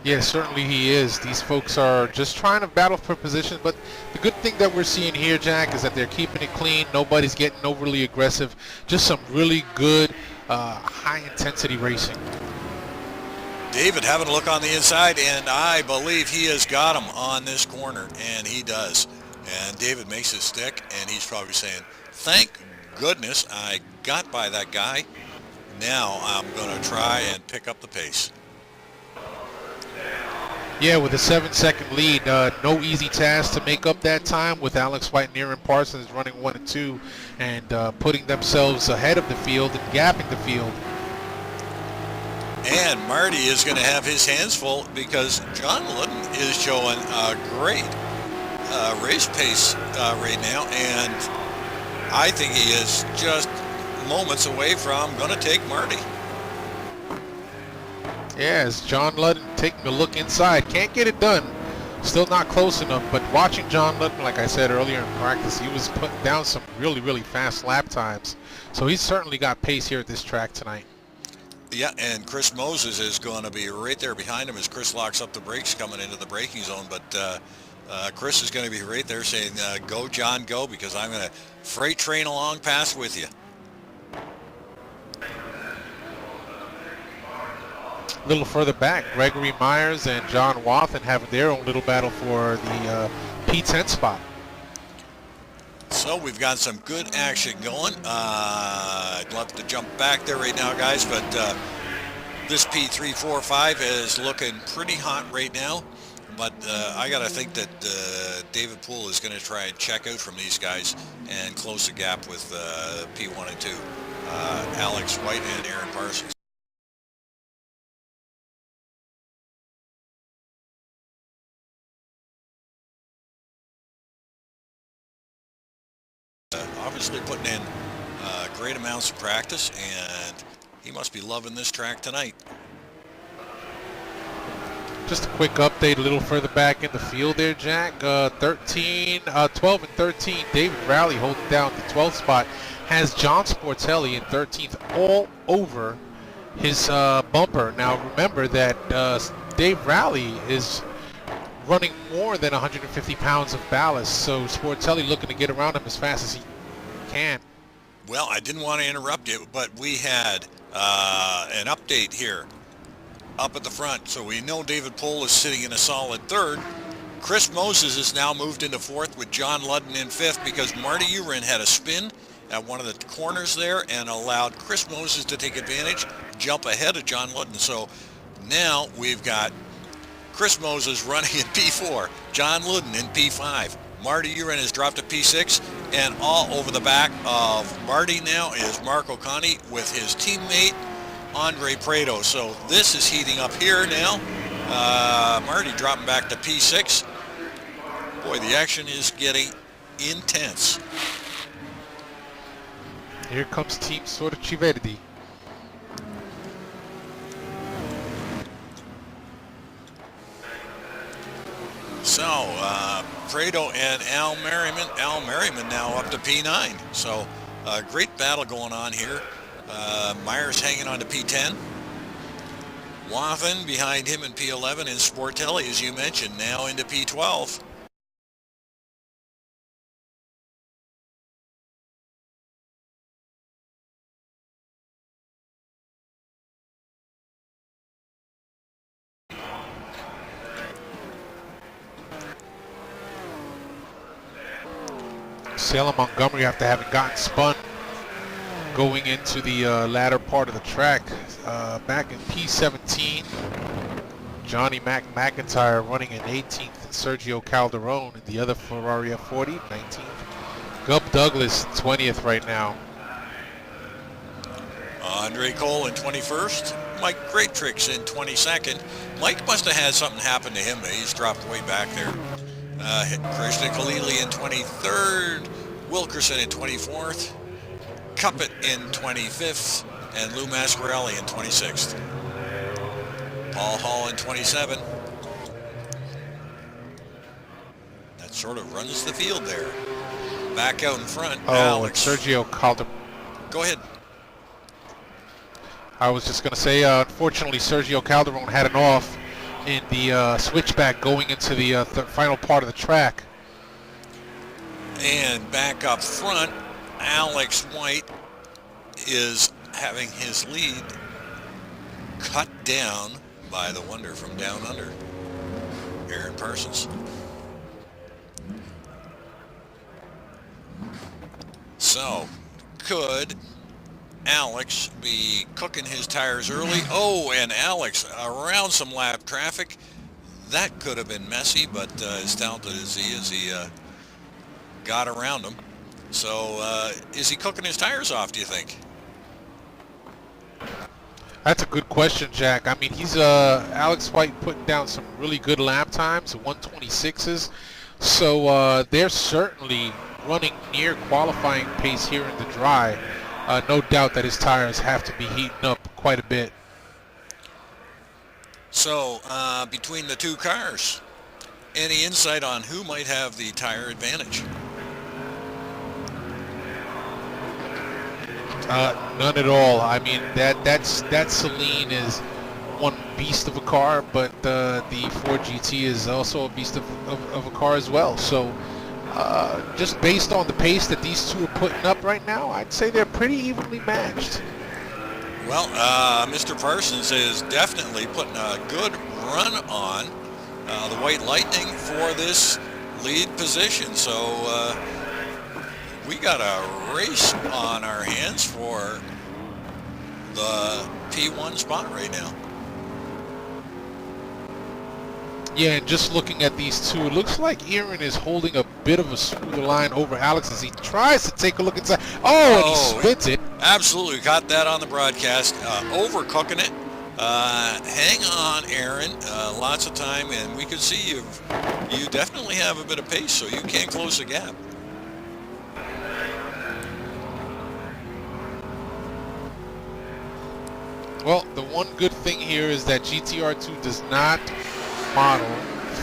Yes, certainly he is. These folks are just trying to battle for position, but the good thing that we're seeing here, Jack, is that they're keeping it clean. Nobody's getting overly aggressive. Just some really good high-intensity racing. David having a look on the inside, and I believe he has got him on this corner, and he does. And David makes his stick, and he's probably saying, thank goodness I got by that guy. Now I'm going to try and pick up the pace. Yeah, with a 7-second lead, no easy task to make up that time, with Alex White and Eiran Parsons running 1 and 2 and putting themselves ahead of the field and gapping the field. And Marty is going to have his hands full, because John Ludden is showing a great race pace right now, and I think he is just moments away from going to take Marty. Yeah, as John Ludden taking a look inside. Can't get it done, Still not close enough, but watching John Ludden, like I said earlier in practice, he was putting down some really fast lap times. So he's certainly got pace here at this track tonight. Yeah, and Chris Moses is going to be right there behind him as Chris locks up the brakes coming into the braking zone. But Chris is going to be right there saying, go, John, go, because I'm going to freight train along past with you. A little further back, Gregory Myers and John Wathen having their own little battle for the P10 spot. So we've got some good action going. I'd love to jump back there right now, guys, but this P345 is looking pretty hot right now. But I got to think that David Poole is going to try and check out from these guys and close the gap with P1 and 2, Alex White and Eiran Parsons. Obviously putting in great amounts of practice, and he must be loving this track tonight. Just a quick update a little further back in the field there, Jack. 12 and 13, David Rowley holding down the 12th spot, has John Sportelli in 13th all over his bumper. Now remember that Dave Rowley is running more than 150 pounds of ballast, so Sportelli looking to get around him as fast as he can. Well, I didn't want to interrupt you, but we had an update here up at the front. So we know David Poole is sitting in a solid third. Chris Moses is now moved into fourth with John Ludden in fifth because Marty Eiran had a spin at one of the corners there and allowed Chris Moses to take advantage, jump ahead of John Ludden. So now we've got Chris Moses running in P4, John Ludden in P5. Marty Eiran has dropped to P6, and all over the back of Marty now is Mark O'Connie with his teammate Andre Prado. So this is heating up here now. Marty dropping back to P6. Boy, the action is getting intense. Here comes Team Sorciverdi. So, Prado and Al Merriman now up to P9. So, great battle going on here. Myers hanging on to P10. Wathen behind him in P11, and Sportelli, as you mentioned, now into P12. Salem Montgomery, after having gotten spun going into the latter part of the track, back in P17, Johnny McIntyre running in 18th, and Sergio Calderon in the other Ferrari F40, 19th. Gub Douglas 20th right now. Andre Cole in 21st. Mike Greattricks in 22nd. Mike must have had something happen to him. He's dropped way back there. Krishna Khalili in 23rd. Wilkerson in 24th. Cuppet in 25th. And Lou Mascarelli in 26th. Paul Hall in 27. That sort of runs the field there. Back out in front, Alex. Sergio Calderon. Go ahead. I was just going to say, unfortunately, Sergio Calderon had an off in the switchback going into the final part of the track. And back up front, Alex White is having his lead cut down by the wonder from down under, Eiran Parsons. So, could Alex be cooking his tires early? Oh, and Alex around some lap traffic. That could have been messy, but as talented as he got around him. So is he cooking his tires off, do you think? That's a good question, Jack. I mean, he's Alex White putting down some really good lap times, 126s. So they're certainly running near qualifying pace here in the dry. No doubt that his tires have to be heating up quite a bit. So between the two cars, Any insight on who might have the tire advantage? None at all. I mean, that Celine is one beast of a car, but the Ford GT is also a beast of a car as well. So just based on the pace that these two are putting up right now, I'd say they're pretty evenly matched. Well, Mr. Parsons is definitely putting a good run on the White Lightning for this lead position. So we got a race on our hands for the P1 spot right now. Yeah, and just looking at these two, it looks like Eiran is holding a bit of a smoother line over Alex as he tries to take a look inside. Oh, and he spins it. Absolutely, caught that on the broadcast. Overcooking it. Hang on, Eiran. Lots of time, and we could see you definitely have a bit of pace, so you can close the gap. Well, the one good thing here is that GTR2 does not model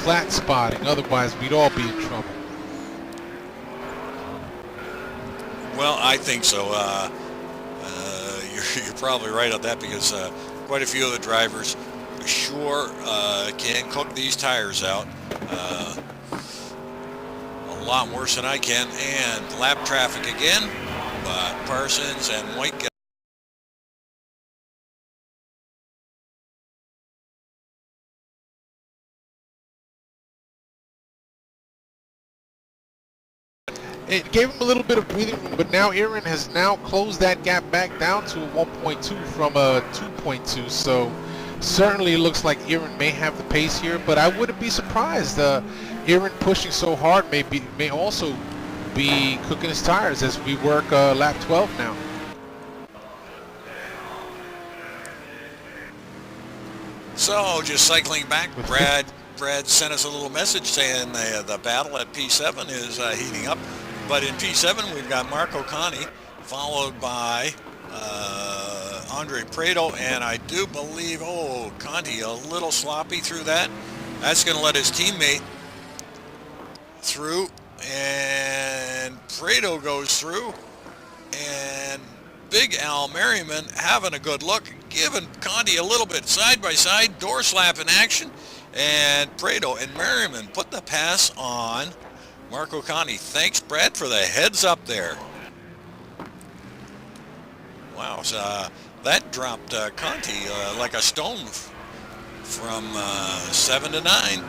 flat spotting, otherwise we'd all be in trouble. Well, I think so. You're probably right on that, because quite a few of the drivers sure can cook these tires out. A lot worse than I can. And lap traffic again, but Parsons and White got It gave him a little bit of breathing room, but now Eiran has now closed that gap back down to a 1.2 from a 2.2. So certainly it looks like Eiran may have the pace here, but I wouldn't be surprised. Eiran pushing so hard may also be cooking his tires as we work lap 12 now. So just cycling back, Brad sent us a little message saying the battle at P7 is heating up. But in P7 we've got Marco Conti, followed by Andre Prado, and I do believe, Conti a little sloppy through that. That's going to let his teammate through, and Prado goes through, and Big Al Merriman having a good look, giving Conti a little bit side-by-side, door slap in action, and Prado and Merriman put the pass on Marco Conti. Thanks, Brad, for the heads up there. Wow, so that dropped Conti like a stone from 7 to 9.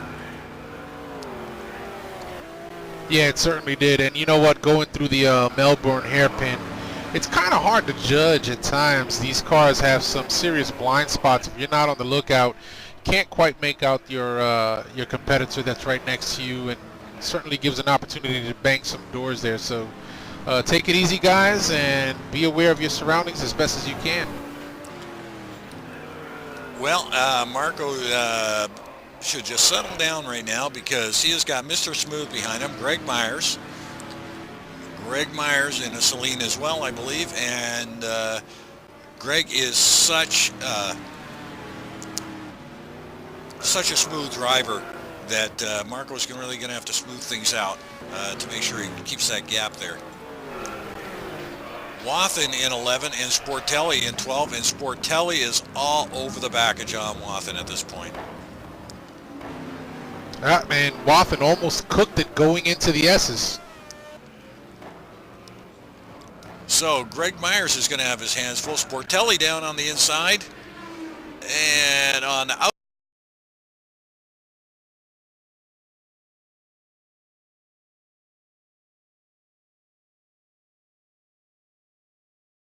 Yeah, it certainly did. And you know what, going through the Melbourne hairpin, it's kind of hard to judge at times. These cars have some serious blind spots. If you're not on the lookout, you can't quite make out your competitor that's right next to you, and certainly gives an opportunity to bang some doors there. So take it easy, guys, and be aware of your surroundings as best as you can. Well, Marco should just settle down right now, because he has got Mr. Smooth behind him, Greg Myers. Greg Myers in a Celine as well, I believe, and Greg is such a smooth driver that Marco's really going to have to smooth things out to make sure he keeps that gap there. Wathen in 11 and Sportelli in 12, and Sportelli is all over the back of John Wathen at this point. Ah, man, Wathen almost cooked it going into the S's. So Greg Myers is going to have his hands full. Sportelli down on the inside, and on the out.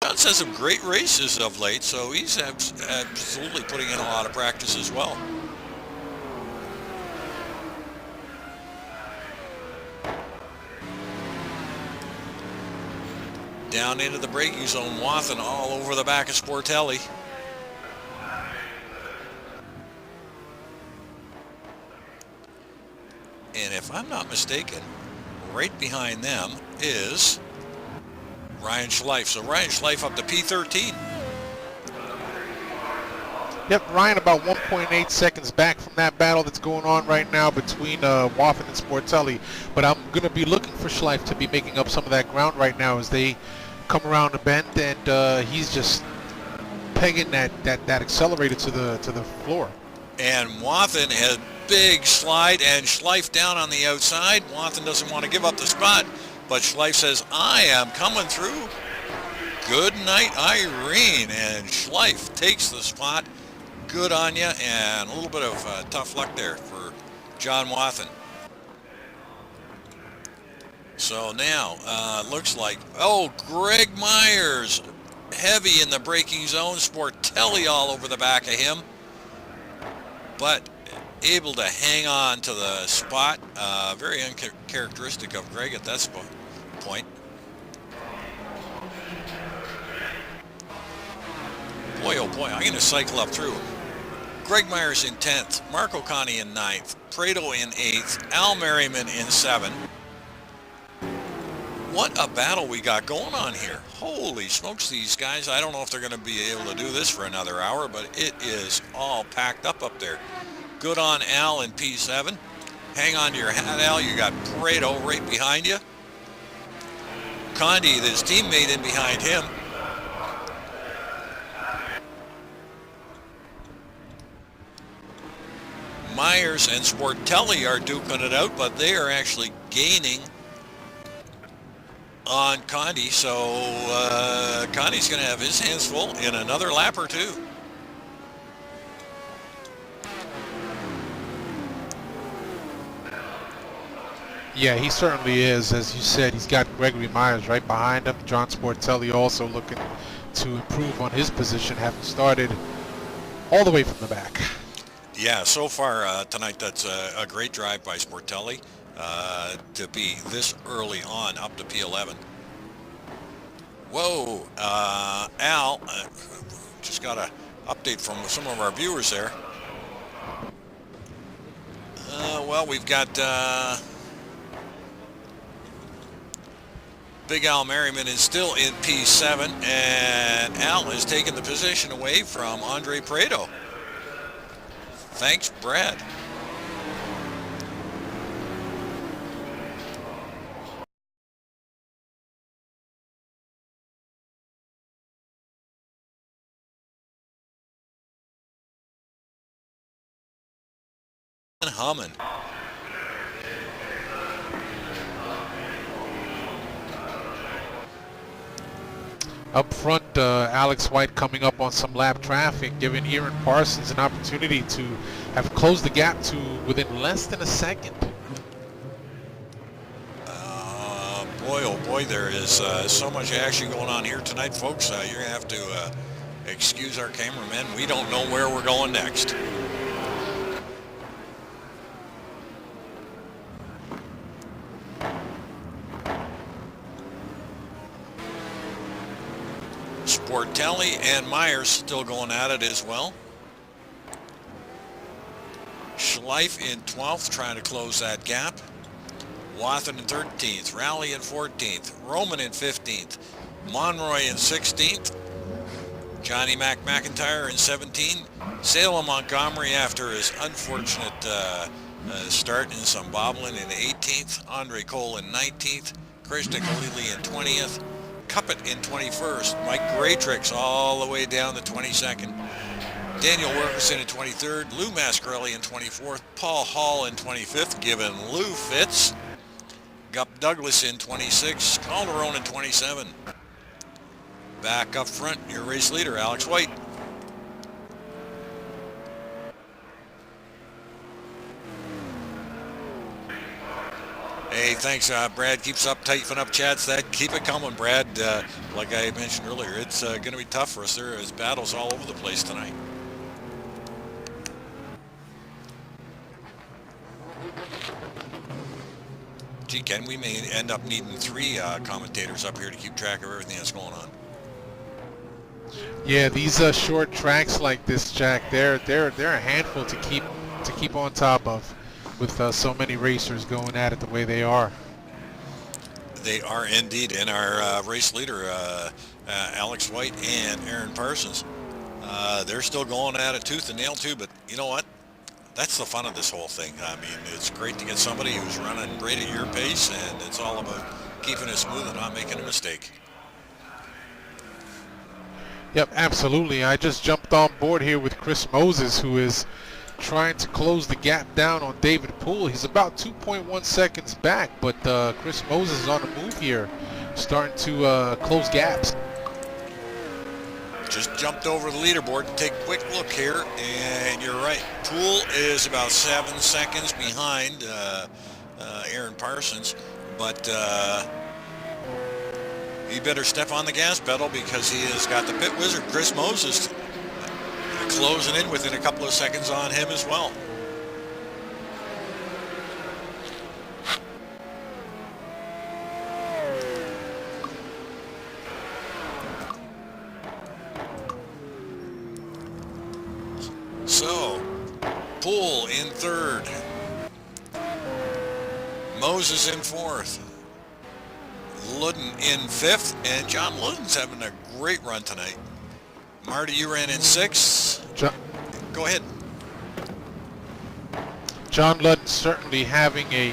John's had some great races of late, so he's absolutely putting in a lot of practice as well. Down into the braking zone, Wathen all over the back of Sportelli. And if I'm not mistaken, right behind them is Ryan Schleif. So Ryan Schleif up to P13. Yep, Ryan about 1.8 seconds back from that battle that's going on right now between Wathen and Sportelli. But I'm going to be looking for Schleif to be making up some of that ground right now as they come around the bend, and he's just pegging that accelerator to the floor. And Wathen has big slide and Schleif down on the outside. Wathen doesn't want to give up the spot, but Schleif says, I am coming through. Good night, Eiran. And Schleif takes the spot. Good on you, and a little bit of tough luck there for John Wathen. So now, looks like, oh, Greg Myers, heavy in the braking zone. Sportelli all over the back of him, but able to hang on to the spot. Very uncharacteristic of Greg at that point. Boy, oh boy, I'm going to cycle up through. Greg Myers in 10th, Marco Conti in 9th, Prado in 8th, Al Merriman in 7th. What a battle we got going on here. Holy smokes, these guys. I don't know if they're going to be able to do this for another hour, but it is all packed up there. Good on Al in P7. Hang on to your hat, Al. You got Prado right behind you. Conti, his teammate, in behind him. Myers and Sportelli are duking it out, but they are actually gaining on Conti, so Conti's going to have his hands full in another lap or two. Yeah, he certainly is. As you said, he's got Gregory Myers right behind him. John Sportelli also looking to improve on his position, having started all the way from the back. Yeah, so far tonight, that's a great drive by Sportelli to be this early on up to P11. Whoa, Al, just got an update from some of our viewers there. Well, we've got Big Al Merriman is still in P7, and Al has taken the position away from Andre Prado. Thanks, Brad. Humming. Up front, Alex White coming up on some lap traffic, giving Eiran Parsons an opportunity to have closed the gap to within less than a second. Boy, oh boy, there is so much action going on here tonight, folks. You're going to have to excuse our cameramen. We don't know where we're going next. Sportelli and Myers still going at it as well. Schleif in 12th, trying to close that gap. Wathen in 13th, Rowley in 14th, Roman in 15th, Monroy in 16th, Johnny McIntyre in 17th, Salem Montgomery after his unfortunate start in some bobbling in 18th, Andre Cole in 19th, Krishna Khalili in 20th, Cuppet in 21st, Mike Graytrix all the way down to 22nd, Daniel Wilkerson in 23rd, Lou Mascarelli in 24th, Paul Hall in 25th, giving Lou fits, Gup Douglas in 26, Calderon in 27. Back up front, your race leader, Alex White. Hey, thanks, Brad. Keeps up, tighten up chats. Keep it coming, Brad. Like I mentioned earlier, it's going to be tough for us. There is battles all over the place tonight. Gee, Ken, we may end up needing 3 commentators up here to keep track of everything that's going on. Yeah, these short tracks like this, Jack, they're a handful to keep on top of, with so many racers going at it the way they are. They are indeed, and our race leader, Alex White and Eiran Parsons, They're still going at it tooth and nail too, but you know what? That's the fun of this whole thing. I mean, it's great to get somebody who's running great at your pace, and it's all about keeping it smooth and not making a mistake. Yep, absolutely. I just jumped on board here with Chris Moses, who is trying to close the gap down on David Poole. He's about 2.1 seconds back, but Chris Moses is on the move here, starting to close gaps. Just jumped over the leaderboard to take a quick look here, and you're right. Poole is about 7 seconds behind Eiran Parsons, but he better step on the gas pedal because he has got the pit wizard, Chris Moses, closing in within a couple of seconds on him as well. So, Poole in third, Moses in fourth, Ludden in fifth, and John Ludden's having a great run tonight. Marty, you ran in sixth. Go ahead. John Ludden certainly having a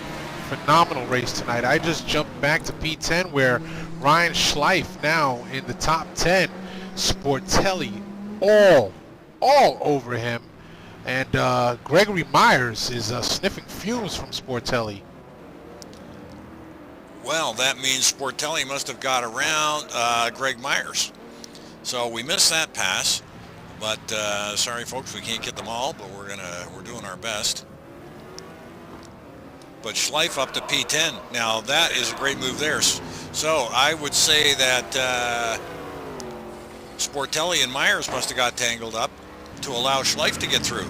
phenomenal race tonight. I just jumped back to P10 where Ryan Schleif now in the top 10. Sportelli all over him. And Gregory Myers is sniffing fumes from Sportelli. Well, that means Sportelli must have got around Greg Myers. So we missed that pass, but sorry folks, we can't get them all, but we're doing our best. But Schleif up to P10. Now that is a great move there. So I would say that Sportelli and Myers must have got tangled up to allow Schleif to get through.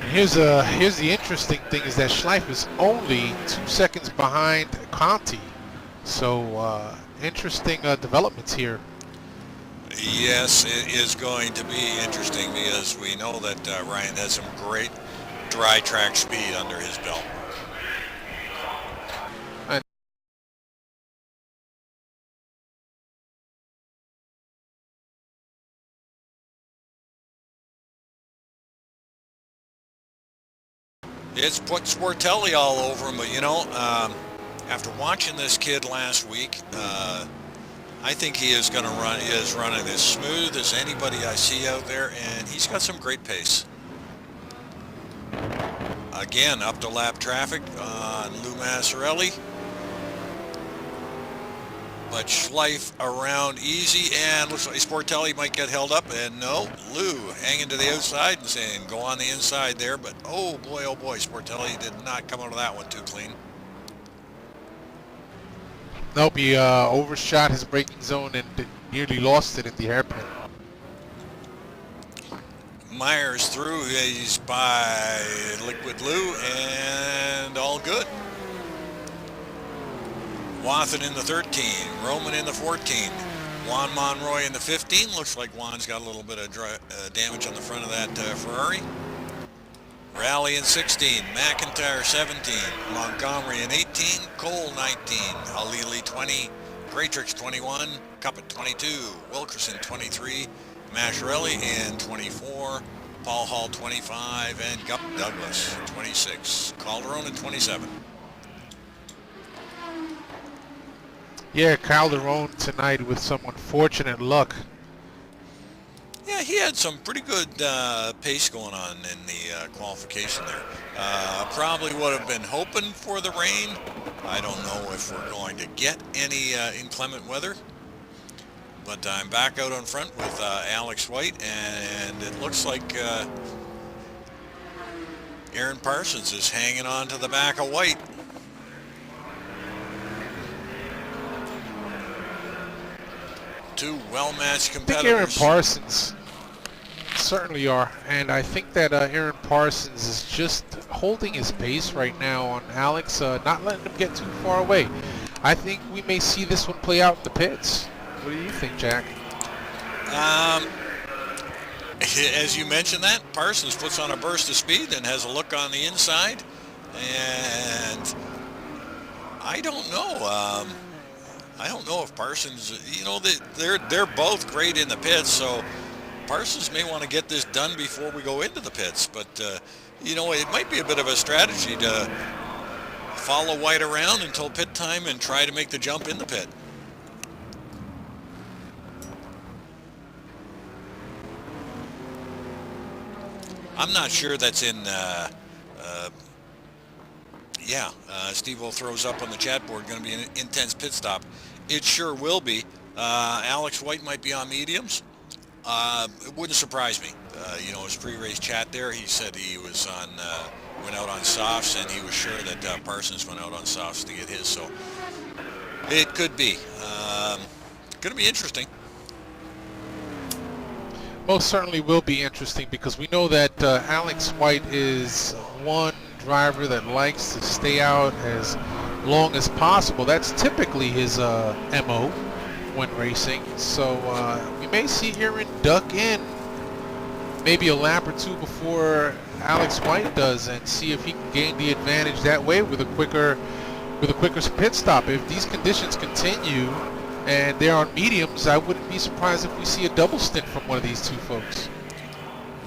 And here's the interesting thing is that Schleif is only 2 seconds behind Conti. So interesting developments here. Yes, it is going to be interesting because we know that Ryan has some great dry track speed under his belt. It's put Sportelli all over him, but you know, after watching this kid last week, I think he is going to is running as smooth as anybody I see out there, and he's got some great pace. Again, up to lap traffic on Lou Massarelli. But Schleif around easy, and looks like Sportelli might get held up, and no, Lou hanging to the outside and saying go on the inside there, but oh boy, Sportelli did not come out of that one too clean. Nope, he overshot his braking zone and nearly lost it in the hairpin. Myers through, he's by Liquid Lou, and all good. Wathen in the 13, Roman in the 14, Juan Monroy in the 15. Looks like Juan's got a little bit of damage on the front of that Ferrari. Rally in 16, McIntyre 17, Montgomery in 18, Cole 19, Halili 20, Graytrix 21, Cuppet 22, Wilkerson 23, Mascherelli in 24, Paul Hall 25, and Gup Douglas 26, Calderon in 27. Yeah, Calderon tonight with some unfortunate luck. Yeah, he had some pretty good pace going on in the qualification there. Probably would have been hoping for the rain. I don't know if we're going to get any inclement weather. But I'm back out on front with Alex White, and it looks like Eiran Parsons is hanging on to the back of White. Two well-matched competitors. I think Eiran Parsons certainly are, and I think that Eiran Parsons is just holding his pace right now on Alex, not letting him get too far away. I think we may see this one play out in the pits. What do you think, Jack? As you mentioned that, Parsons puts on a burst of speed and has a look on the inside, and I don't know. I don't know if Parsons, they're both great in the pits, so Parsons may want to get this done before we go into the pits. But it might be a bit of a strategy to follow White around until pit time and try to make the jump in the pit. I'm not sure that's in. Steve-O throws up on the chat board, going to be an intense pit stop. It sure will be. Alex White might be on mediums. It wouldn't surprise me. His pre-race chat there, he said he was on, went out on softs, and he was sure that Parsons went out on softs to get his. So it could be. Going to be interesting. Most certainly will be interesting, because we know that Alex White is one driver that likes to stay out as long as possible. That's typically his MO when racing. So we may see Eiran duck in maybe a lap or two before Alex White does, and see if he can gain the advantage that way with a quicker pit stop. If these conditions continue and they're on mediums, I wouldn't be surprised if we see a double stint from one of these two folks.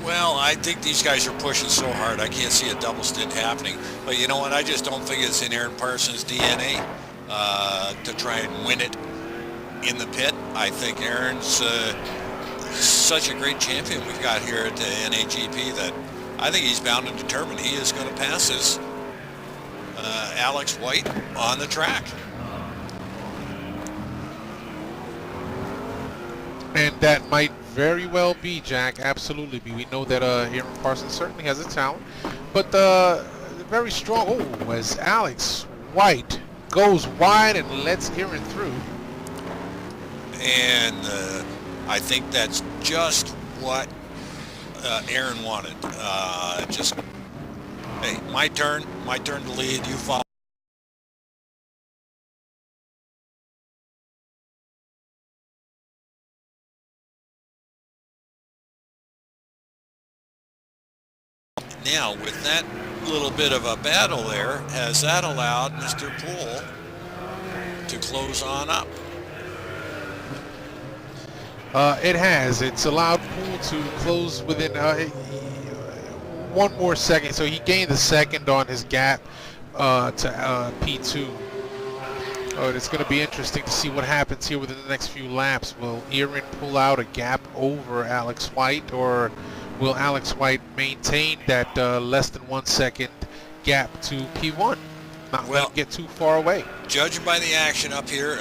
Well, I think these guys are pushing so hard, I can't see a double stint happening. But you know what? I just don't think it's in Eiran Parsons' DNA to try and win it in the pit. I think Aaron's such a great champion we've got here at the NAGP that I think he's bound and determined he is going to pass his Alex White on the track. And that might very well be, Jack. Absolutely. We know that Eiran Parsons certainly has a talent, but very strong. Oh, as Alex White goes wide and lets Eiran through. And I think that's just what Eiran wanted. Hey, my turn to lead, you follow. Now, with that little bit of a battle there, has that allowed Mr. Poole to close on up? It has. It's allowed Poole to close within one more second. So he gained a second on his gap to P2. Oh, it's going to be interesting to see what happens here within the next few laps. Will Eiran pull out a gap over Alex White, or will Alex White maintain that less than 1 second gap to P1? Not let him get too far away. Judging by the action up here,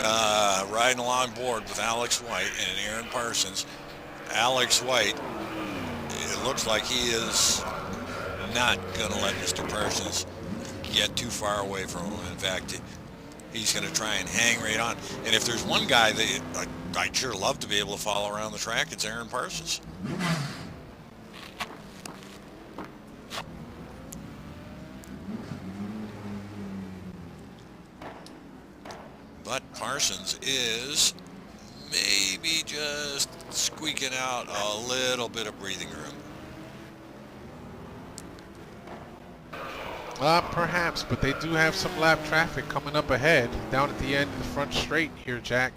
riding along board with Alex White and Eiran Parsons, Alex White, it looks like he is not going to let Mr. Parsons get too far away from him. In fact, he's going to try and hang right on. And if there's one guy that I'd sure love to be able to follow around the track, it's Eiran Parsons. But Parsons is maybe just squeaking out a little bit of breathing room. Perhaps, but they do have some lap traffic coming up ahead, down at the end of the front straight here, Jack.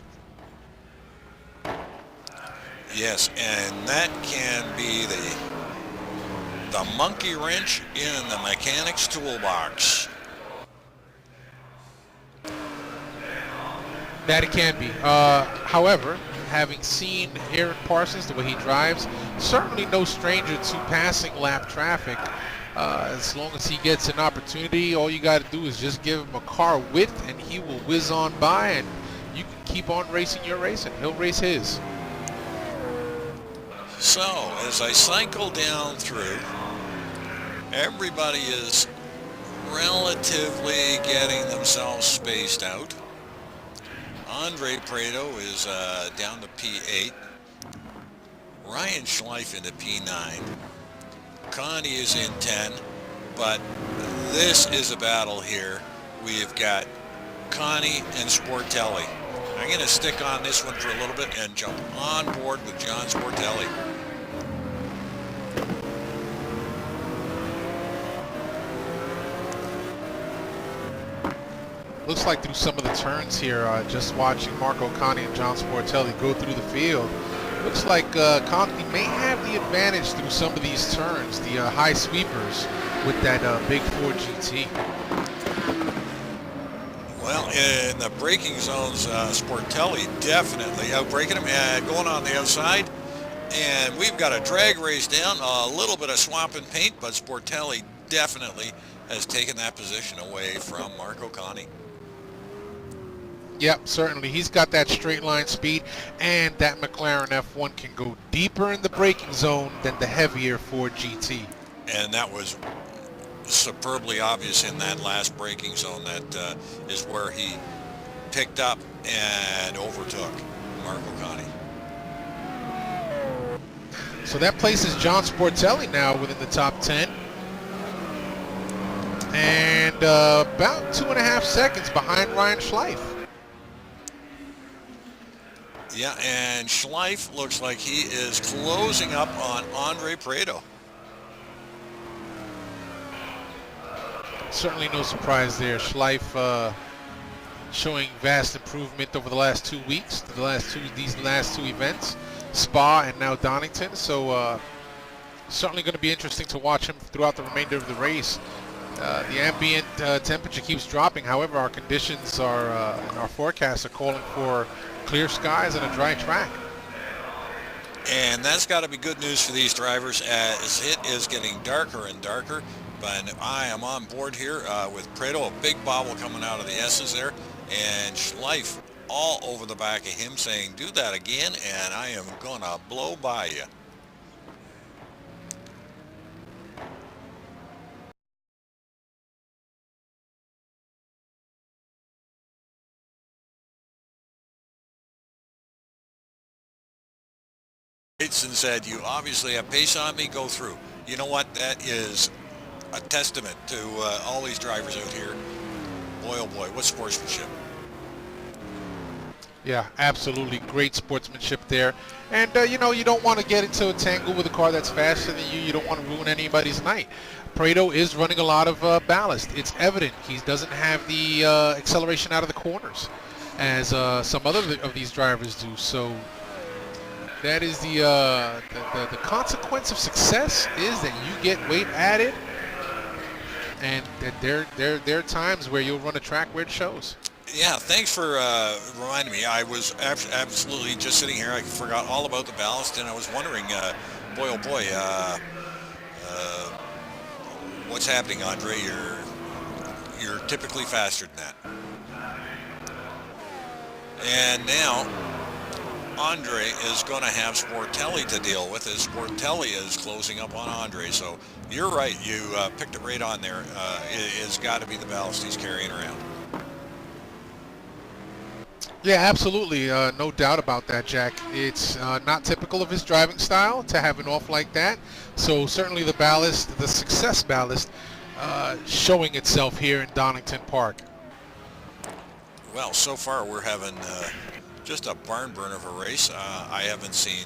Yes, and that can be the monkey wrench in the mechanic's toolbox. That it can be. However, having seen Eiran Parsons, the way he drives, certainly no stranger to passing lap traffic. As long as he gets an opportunity, all you got to do is just give him a car width and he will whiz on by, and you can keep on racing your race and he'll race his. So, as I cycle down through, everybody is relatively getting themselves spaced out. Andre Prado is down to P8. Ryan Schleif into P9. Connie is in 10, but this is a battle here. We've got Connie and Sportelli. I'm going to stick on this one for a little bit and jump on board with John Sportelli. looks like through some of the turns here, just watching Marco Conti and John Sportelli go through the field, looks like Conti may have the advantage through some of these turns, the high sweepers with that big Ford GT. Well, in the braking zones, Sportelli definitely outbraking him and going on the outside. And we've got a drag race down, a little bit of swamp and paint, but Sportelli definitely has taken that position away from Marco Conti. Yep, certainly. He's got that straight line speed, and that McLaren F1 can go deeper in the braking zone than the heavier Ford GT. And that was superbly obvious in that last braking zone. That is where he picked up and overtook Marco Conti. So that places John Sportelli now within the top 10. And about 2.5 seconds behind Ryan Schleif. Yeah, and Schleif looks like he is closing up on Andre Prado. Certainly no surprise there. Schleif showing vast improvement over the last 2 weeks, these last two events, Spa and now Donington. So certainly going to be interesting to watch him throughout the remainder of the race. The ambient temperature keeps dropping. However, our conditions are and our forecasts are calling for clear skies and a dry track. And that's got to be good news for these drivers as it is getting darker and darker. But I am on board here with Prado, a big bobble coming out of the S's there, and Schleif all over the back of him saying, do that again and I am going to blow by you. And said, you obviously have pace on me, go through. You know what? That is a testament to all these drivers out here. Boy, oh boy, what sportsmanship. Yeah, absolutely great sportsmanship there. And, you know, you don't want to get into a tangle with a car that's faster than you. You don't want to ruin anybody's night. Prado is running a lot of ballast. It's evident he doesn't have the acceleration out of the corners as some other of these drivers do. So that is the consequence of success is that you get weight added, and that there are times where you'll run a track where it shows. Yeah, thanks for reminding me. I was absolutely just sitting here. I forgot all about the ballast, and I was wondering, boy, oh boy, what's happening, Andre? You're typically faster than that. And now Andre is going to have Sportelli to deal with as Sportelli is closing up on Andre. So you're right. You picked it right on there. It has got to be the ballast he's carrying around. Yeah, absolutely. No doubt about that, Jack. It's not typical of his driving style to have an off like that. So certainly the ballast, the success ballast, showing itself here in Donington Park. Well, so far we're having just a barn burner of a race. I haven't seen,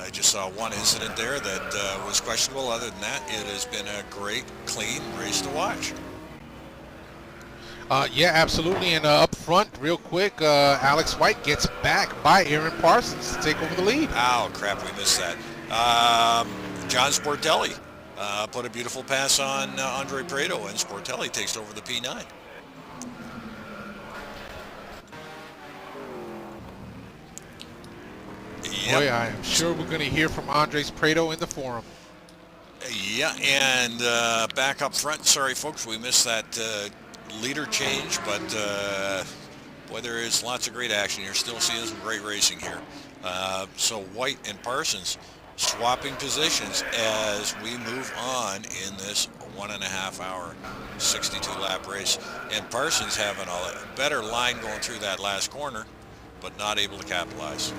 I just saw one incident there that was questionable. Other than that, it has been a great, clean race to watch. Yeah, absolutely. And up front, real quick, Alex White gets back by Eiran Parsons to take over the lead. Oh, crap, we missed that. John Sportelli put a beautiful pass on Andre Prado, and Sportelli takes over the P9. Yep. Boy, I am sure we're going to hear from Andres Prado in the forum. Yeah, and back up front, sorry folks, we missed that leader change, but boy, there is lots of great action here. Still seeing some great racing here. So White and Parsons swapping positions as we move on in this 1.5 hour 62 lap race, and Parsons having a better line going through that last corner, but not able to capitalize.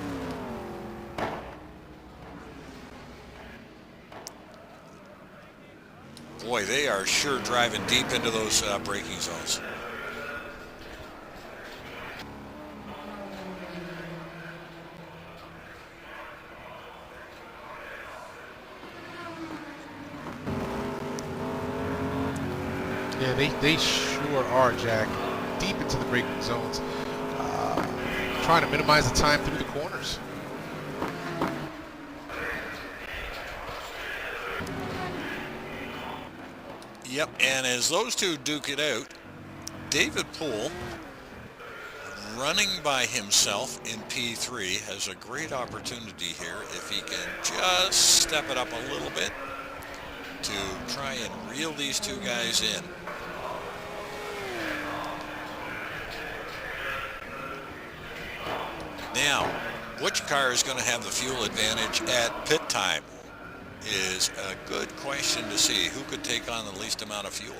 Boy, they are sure driving deep into those braking zones. Yeah, they sure are, Jack. deep into the braking zones, trying to minimize the time through the corners. Yep, and as those two duke it out, David Poole, running by himself in P3, has a great opportunity here if he can just step it up a little bit to try and reel these two guys in. Now, which car is going to have the fuel advantage at pit time is a good question to see. Who could take on the least amount of fuel?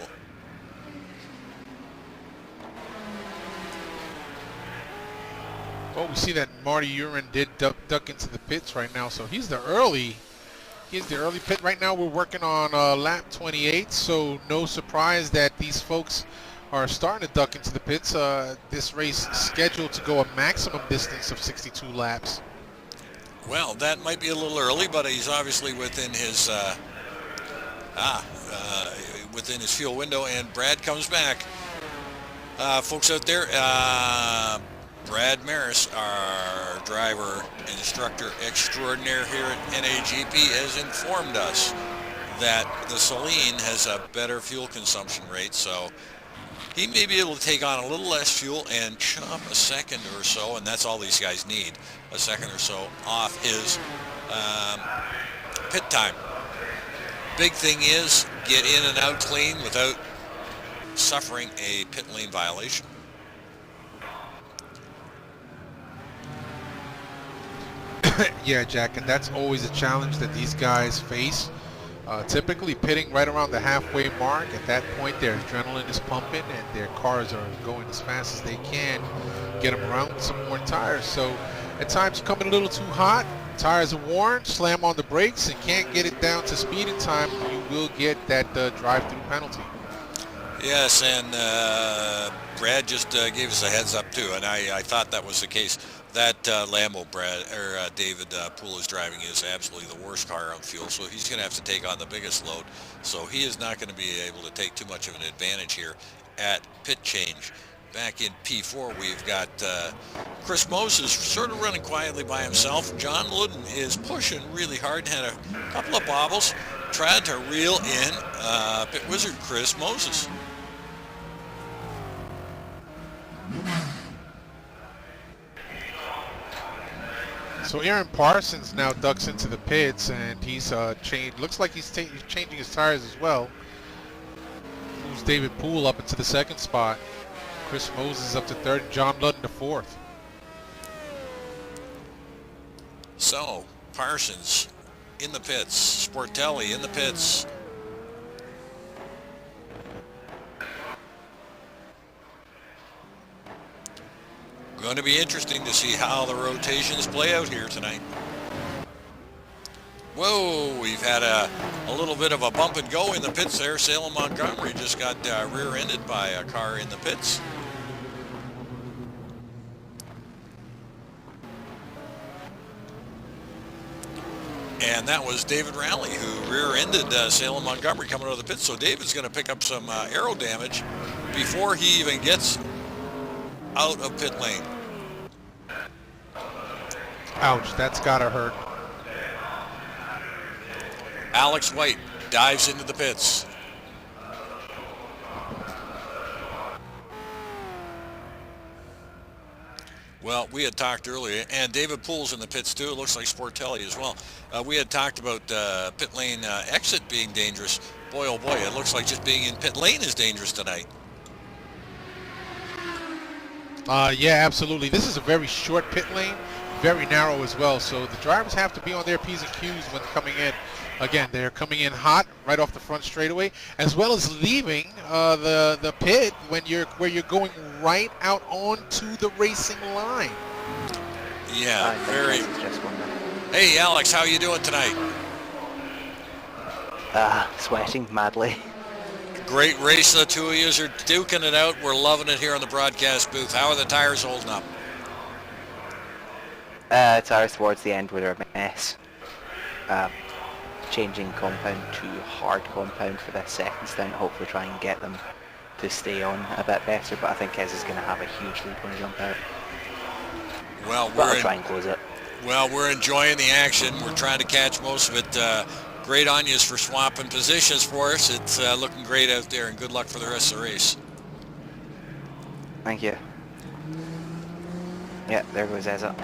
Well, we see that Marty Eiran did duck into the pits right now, so he's the early pit right now. We're working on lap 28, so no surprise that these folks are starting to duck into the pits. This race is scheduled to go a maximum distance of 62 laps. Well, that might be a little early, but he's obviously within his within his fuel window. And Brad comes back. Folks out there, Brad Maris, our driver instructor extraordinaire here at NAGP, has informed us that the Saleen has a better fuel consumption rate, so he may be able to take on a little less fuel and chop a second or so, and that's all these guys need, a second or so off his pit time. Big thing is get in and out clean without suffering a pit lane violation. Yeah, Jack, and that's always a challenge that these guys face. Typically pitting right around the halfway mark. At that point, their adrenaline is pumping and their cars are going as fast as they can. Get them around with some more tires. So at times you come in a little too hot, tires are worn, slam on the brakes and can't get it down to speed in time. You will get that drive-through penalty. Yes, and Brad just gave us a heads up too, and I thought that was the case. That Lambo David Poole is driving is absolutely the worst car on fuel, so he's going to have to take on the biggest load. So he is not going to be able to take too much of an advantage here at pit change. Back in P4, we've got Chris Moses sort of running quietly by himself. John Ludden is pushing really hard, had a couple of bobbles, tried to reel in pit wizard Chris Moses. So Aaron Parsons now ducks into the pits, and he's looks like he's changing his tires as well. Moves David Poole up into the second spot. Chris Moses up to third, and John Ludden to fourth. So Parsons in the pits, Sportelli in the pits. Going to be interesting to see how the rotations play out here tonight. Whoa, we've had a little bit of a bump and go in the pits there. Salem Montgomery just got rear-ended by a car in the pits. And that was David Rowley who rear-ended Salem Montgomery coming out of the pits. So David's going to pick up some aero damage before he even gets out of pit lane. Ouch, that's gotta hurt. Alex White dives into the pits. Well, we had talked earlier, and David Poole's in the pits too. It looks like Sportelli as well. We had talked about pit lane exit being dangerous. Boy, oh boy, it looks like just being in pit lane is dangerous tonight. Yeah, absolutely. This is a very short pit lane, very narrow as well. So the drivers have to be on their P's and Q's when coming in. Again, they're coming in hot right off the front straightaway, as well as leaving the pit when where you're going right out onto the racing line. Yeah, very. Hey, Alex, how you doing tonight? Sweating madly. Great race, the two of you are duking it out. We're loving it here on the broadcast booth. How are the tires holding up? Tires towards the end were a mess. Changing compound to hard compound for this second stint. Hopefully try and get them to stay on a bit better, but I think Iz is going to have a huge lead when he jump out. Well, But I'll try and close it. Well, we're enjoying the action. We're trying to catch most of it. Great on yous for swapping positions for us. It's looking great out there, and good luck for the rest of the race. Thank you. Yeah, there goes Ezza.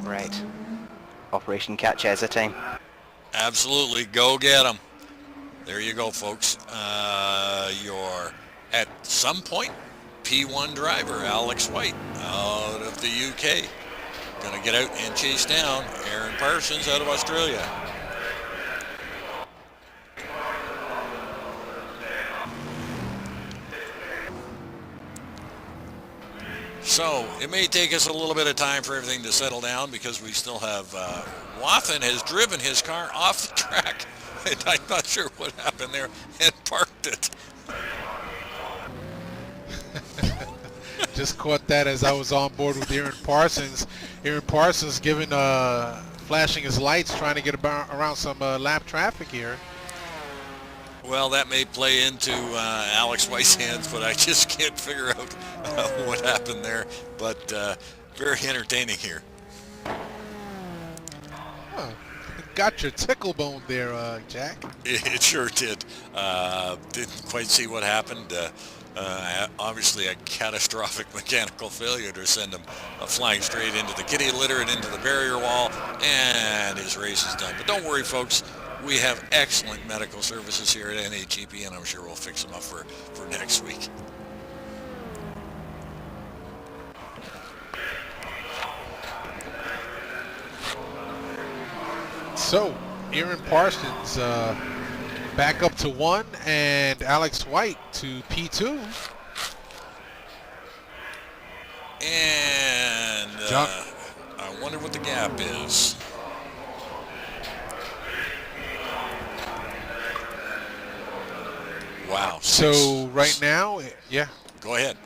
Right. Operation Catch Ezza time. Absolutely. Go get them. There you go, folks. Your, at some point, P1 driver, Alex White, out of the UK. Going to get out and chase down Eiran Parsons out of Australia. So it may take us a little bit of time for everything to settle down because we still have Wathen has driven his car off the track. And I'm not sure what happened there and parked it. Just caught that as I was on board with Eiran Parsons. Eiran Parsons giving flashing his lights, trying to get around some lap traffic here. Well, that may play into Alex White's hands, but I just can't figure out what happened there. But very entertaining here. Huh. Got your tickle bone there, Jack. It sure did. Didn't quite see what happened. Obviously a catastrophic mechanical failure to send him flying straight into the kitty litter and into the barrier wall, and his race is done. But don't worry, folks. We have excellent medical services here at NAGP, and I'm sure we'll fix them up for next week. So, Eiran Parsons back up to 1, and Alex White to P2. And I wonder what the gap is. Wow. So right now, yeah. Go ahead,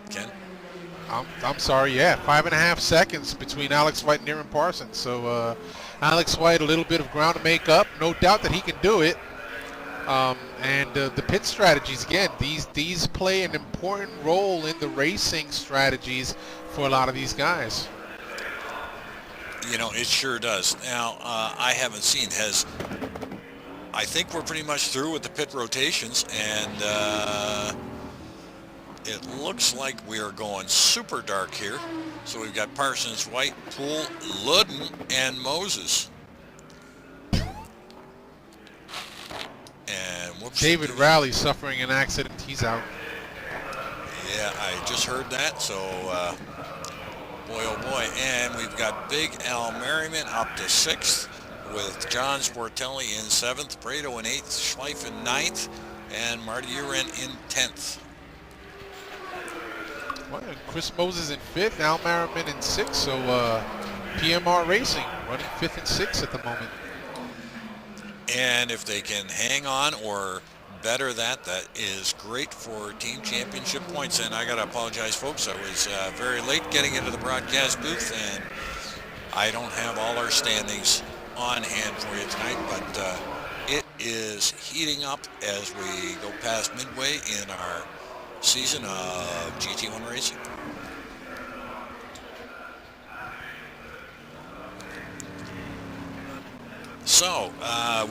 Ken. I'm sorry, yeah, 5.5 seconds between Alex White and Eiran Parsons. So Alex White, a little bit of ground to make up. No doubt that he can do it. And the pit strategies, again, these play an important role in the racing strategies for a lot of these guys. You know, it sure does. Now, I haven't seen, I think we're pretty much through with the pit rotations, and it looks like we are going super dark here. So we've got Parsons, White, Poole, Ludden, and Moses. And whoops. David Rowley suffering an accident. He's out. Yeah, I just heard that. So, boy, oh boy. And we've got Big Al Merriman up to 6th with John Sportelli in 7th, Brado in 8th, Schleif in 9th, and Marty Eiran in 10th. Well, Chris Moses in 5th, Al Merriman in 6th. So PMR Racing running 5th and 6th at the moment. And if they can hang on or better that is great for team championship points. And I got to apologize, folks. I was very late getting into the broadcast booth, and I don't have all our standings on hand for you tonight, but it is heating up as we go past midway in our season of GT1 racing. So,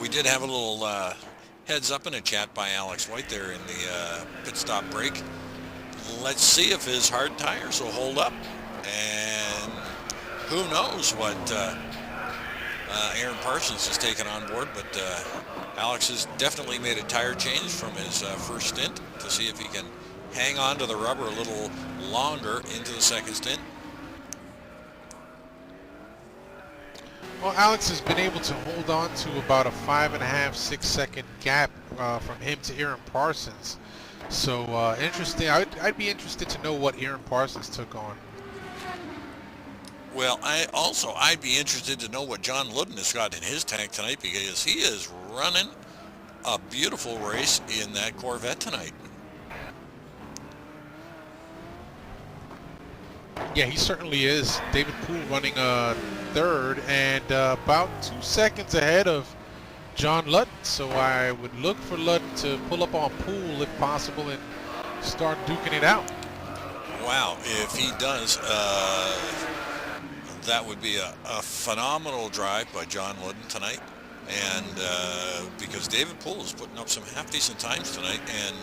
we did have a little heads up in a chat by Alex White there in the pit stop break. Let's see if his hard tires will hold up. And who knows what Eiran Parsons has taken on board, but Alex has definitely made a tire change from his first stint to see if he can hang on to the rubber a little longer into the second stint. Well, Alex has been able to hold on to about a 5.5, 6 second gap from him to Eiran Parsons. So interesting. I'd be interested to know what Eiran Parsons took on. Well, I'd be interested to know what John Ludden has got in his tank tonight, because he is running a beautiful race in that Corvette tonight. Yeah, he certainly is. David Poole running third and about 2 seconds ahead of John Lutt, so I would look for Lutt to pull up on Poole if possible and start duking it out. Wow, if he does, that would be a phenomenal drive by John Ludden tonight. And because David Poole is putting up some half-decent times tonight, and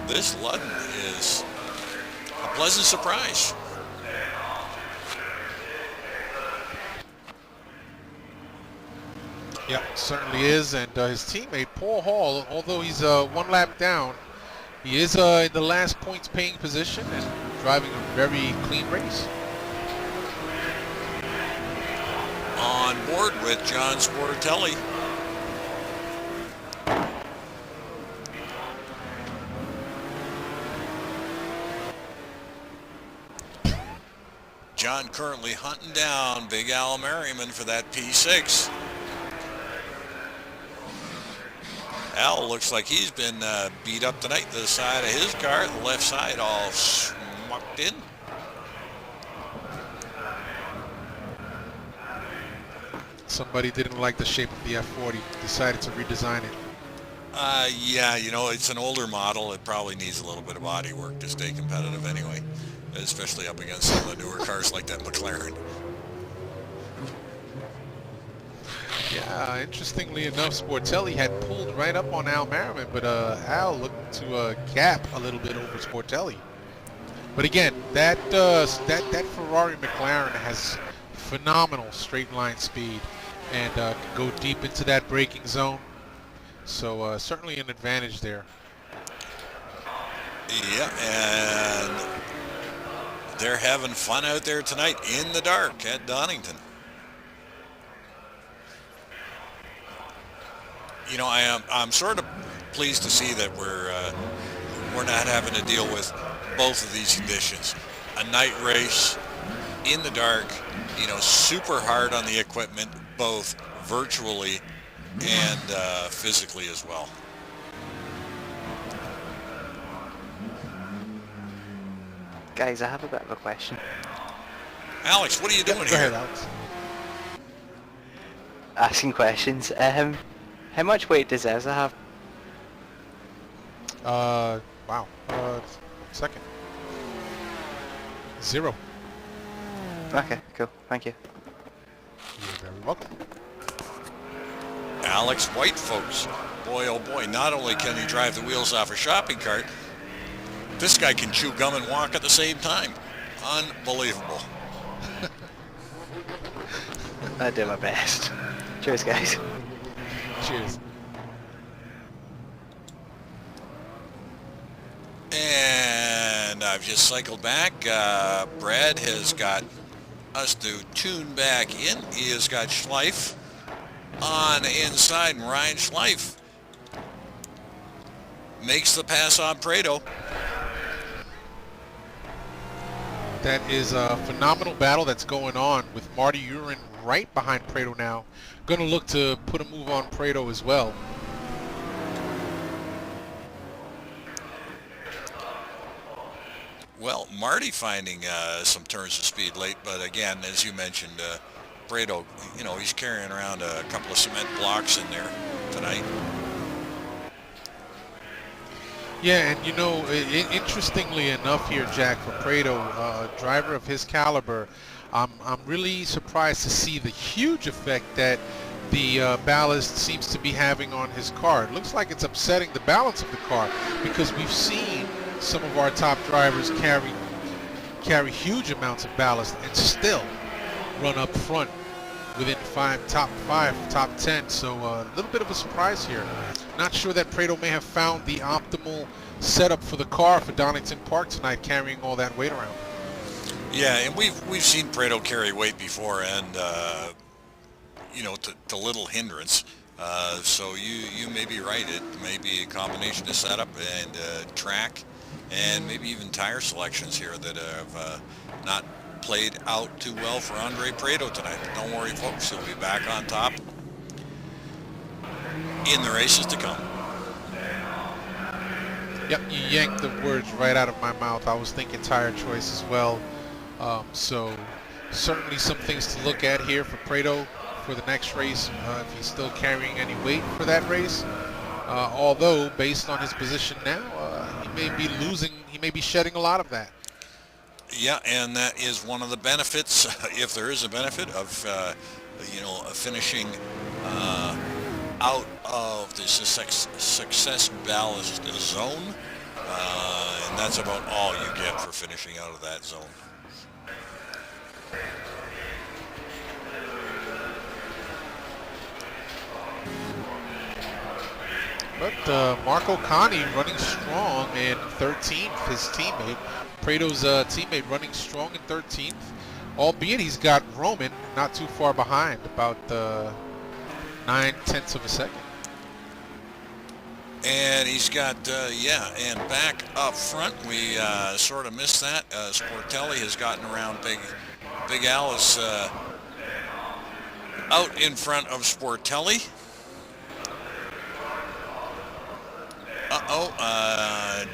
this Ludden is a pleasant surprise. Yeah, certainly is, and his teammate Paul Hall, although he's 1 lap down, he is in the last points-paying position and driving a very clean race. On board with John Sportelli. John currently hunting down Big Al Merriman for that P6. Al looks like he's been beat up tonight. The side of his car, the left side all smucked in. Somebody didn't like the shape of the F40, decided to redesign it. Yeah, you know, it's an older model. It probably needs a little bit of body work to stay competitive anyway, especially up against some of the newer cars like that McLaren. Yeah, interestingly enough, Sportelli had pulled right up on Al Merriman, but Al looked to gap a little bit over Sportelli. But again, that Ferrari McLaren has phenomenal straight line speed and can go deep into that braking zone. So certainly an advantage there. Yeah, and they're having fun out there tonight in the dark at Donington. You know, I'm sort of pleased to see that we're not having to deal with both of these conditions. A night race in the dark, you know, super hard on the equipment, both virtually and physically as well. Guys, I have a bit of a question. Alex, what are you doing Go here? ahead, Alex. Asking questions. How much weight does Ezra have? Wow. Second. 0. Okay, cool. Thank you. You're very welcome. Alex White, folks. Boy, oh boy, not only can he drive the wheels off a shopping cart, this guy can chew gum and walk at the same time. Unbelievable. I do my best. Cheers, guys. Cheers. And I've just cycled back. Brad has got us to tune back in. He has got Schleif on the inside, and Ryan Schleif makes the pass on Prado. That is a phenomenal battle that's going on with Marty Eiran right behind Prado now. Going to look to put a move on Prado as well. Well, Marty finding some turns of speed late, but again, as you mentioned, Prado, you know, he's carrying around a couple of cement blocks in there tonight. Yeah, and you know, interestingly enough here, Jack, for Prado, a driver of his caliber, I'm really surprised to see the huge effect that the ballast seems to be having on his car. It looks like it's upsetting the balance of the car, because we've seen some of our top drivers carry huge amounts of ballast and still run up front within top 5, top 10. So a little bit of a surprise here. Not sure that Prado may have found the optimal setup for the car for Donington Park tonight, carrying all that weight around. Yeah, and we've seen Prado carry weight before, and you know, to little hindrance. So you may be right. It may be a combination of setup and track, and maybe even tire selections here that have not played out too well for Andre Prado tonight. But don't worry, folks. He'll be back on top in the races to come. Yep, you yanked the words right out of my mouth. I was thinking tire choice as well. So certainly some things to look at here for Prado for the next race if he's still carrying any weight for that race. Although, based on his position now, he may be losing, he may be shedding a lot of that. Yeah, and that is one of the benefits, if there is a benefit, of finishing out of the success ballast zone, and that's about all you get for finishing out of that zone. But Marco Cani running strong in 13th, his teammate. Prado's teammate running strong in 13th, albeit he's got Roman not too far behind, about 9/10 of a second. And he's got, and back up front, we sort of missed that. Sportelli has gotten around Big Alice out in front of Sportelli.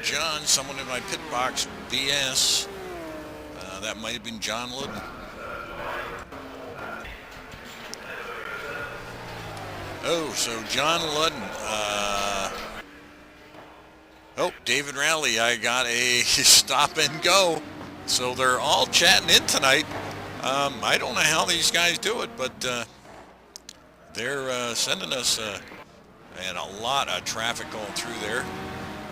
John, someone in my pit box, BS. That might have been John Ludden. Oh, so John Ludden. David Rowley, I got a stop and go. So they're all chatting in tonight. I don't know how these guys do it, but they're sending us and a lot of traffic going through there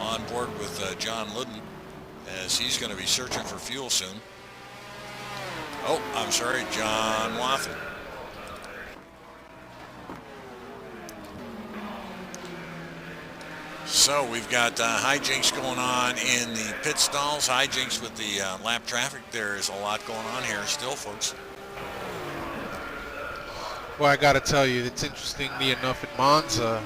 on board with John Ludden, as he's going to be searching for fuel soon. Oh, I'm sorry, John Waffle. So we've got hijinks going on in the pit stalls, hijinks with the lap traffic. There's a lot going on here still, folks. Well, I got to tell you, it's interestingly enough, in Monza,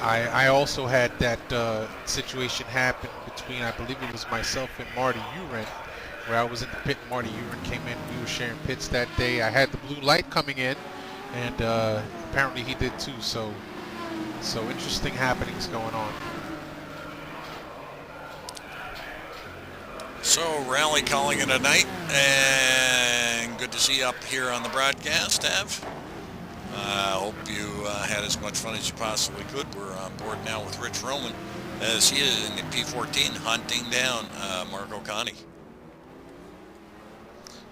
I also had that situation happen between, I believe it was myself and Marty Eiran, where I was in the pit and Marty Eiran came in. We were sharing pits that day. I had the blue light coming in, and apparently he did too. So interesting happenings going on. So Rally calling it a night, and good to see you up here on the broadcast, Av. Hope you had as much fun as you possibly could. We're on board now with Rich Roman, as he is in the P14 hunting down Marco Cani.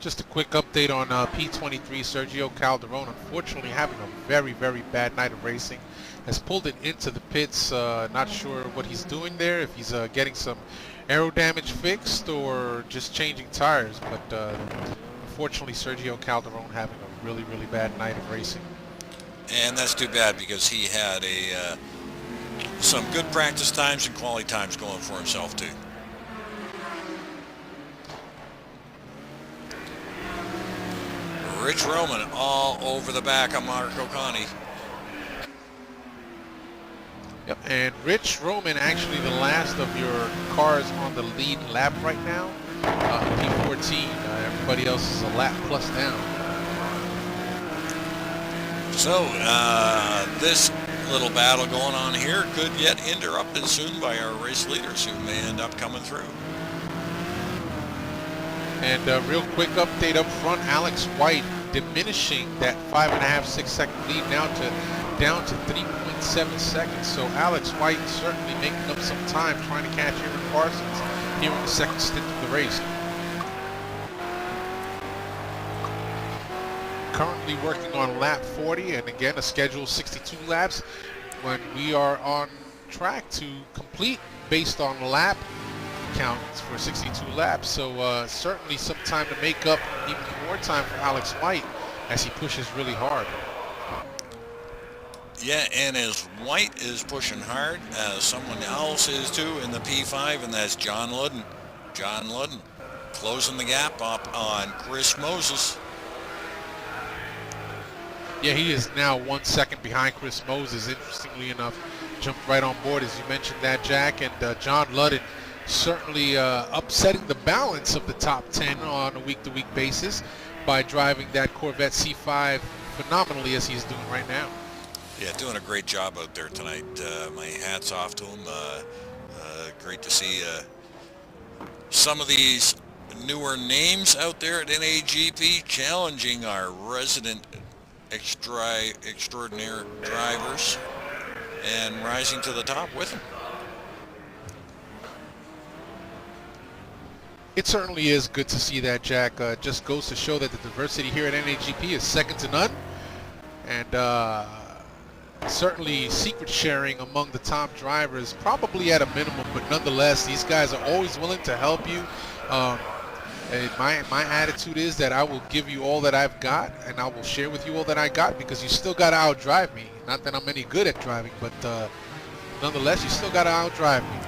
Just a quick update on P23. Sergio Calderon, unfortunately having a very, very bad night of racing. Has pulled it into the pits. Not sure what he's doing there, if he's getting some aero damage fixed or just changing tires. But unfortunately, Sergio Calderon having a really, really bad night of racing. And that's too bad, because he had some good practice times and quality times going for himself too. Rich Roman all over the back of Marco Cani. Yep, and Rich Roman actually the last of your cars on the lead lap right now. P14. Everybody else is a lap plus down. So this little battle going on here could get interrupted soon by our race leaders, who may end up coming through. And a real quick update up front, Alex White diminishing that 5.5-6 second lead now down to 3.7 seconds. So Alex White certainly making up some time trying to catch Eiran Parsons here in the second stint of the race. Currently working on lap 40, and again a scheduled 62 laps, when we are on track to complete based on lap counts for 62 laps. So certainly some time to make up, even more time for Alex White as he pushes really hard. Yeah, and as White is pushing hard, someone else is too in the P5, and that's John Ludden. John Ludden closing the gap up on Chris Moses. Yeah, he is now 1 second behind Chris Moses. Interestingly enough, jumped right on board, as you mentioned that, Jack. And John Ludden certainly upsetting the balance of the top 10 on a week-to-week basis by driving that Corvette C5 phenomenally as he's doing right now. Yeah, doing a great job out there tonight. My hat's off to him. Great to see some of these newer names out there at NAGP challenging our resident extraordinaire drivers and rising to the top with them. It certainly is good to see that, Jack. Just goes to show that the diversity here at NAGP is second to none. And certainly secret sharing among the top drivers, probably at a minimum, but nonetheless, these guys are always willing to help you. And my attitude is that I will give you all that I've got, and I will share with you all that I got, because you still got to outdrive me. Not that I'm any good at driving, but nonetheless, you still got to outdrive me.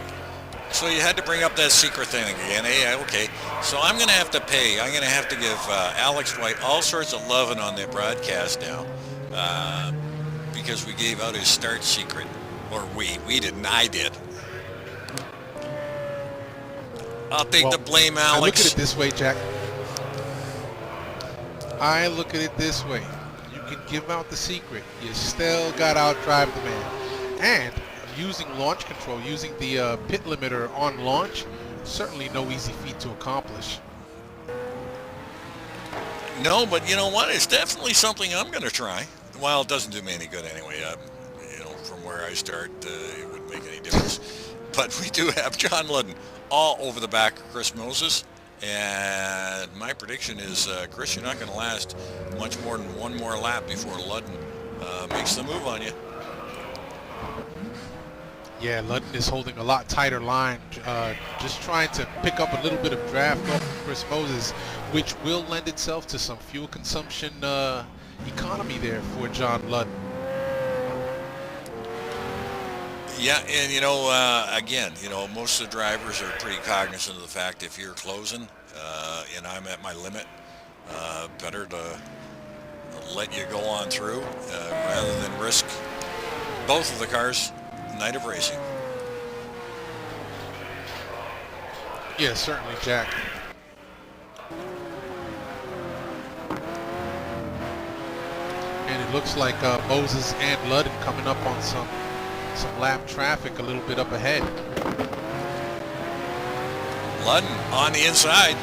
So you had to bring up that secret thing again, eh? Okay. So I'm going to have to pay. I'm going to have to give Alex White all sorts of loving on the broadcast now because we gave out his start secret. Or we didn't, I did. I'll take the blame, Alex. I look at it this way, Jack. I look at it this way. You can give out the secret. You still got to outdrive the man. And using launch control, using the pit limiter on launch, certainly no easy feat to accomplish. No, but you know what? It's definitely something I'm going to try. Well, it doesn't do me any good anyway. You know, from where I start, it wouldn't make any difference. But we do have John Ludden all over the back of Chris Moses. And my prediction is, Chris, you're not going to last much more than one more lap before Ludden makes the move on you. Yeah, Ludden is holding a lot tighter line, just trying to pick up a little bit of draft off of Chris Moses, which will lend itself to some fuel consumption economy there for John Ludden. Yeah, and you know, again, you know, most of the drivers are pretty cognizant of the fact if you're closing and I'm at my limit, better to let you go on through rather than risk both of the cars' night of racing. Yeah, certainly, Jack. And it looks like Moses and Ludden coming up on some lap traffic a little bit up ahead. Ludden on the inside.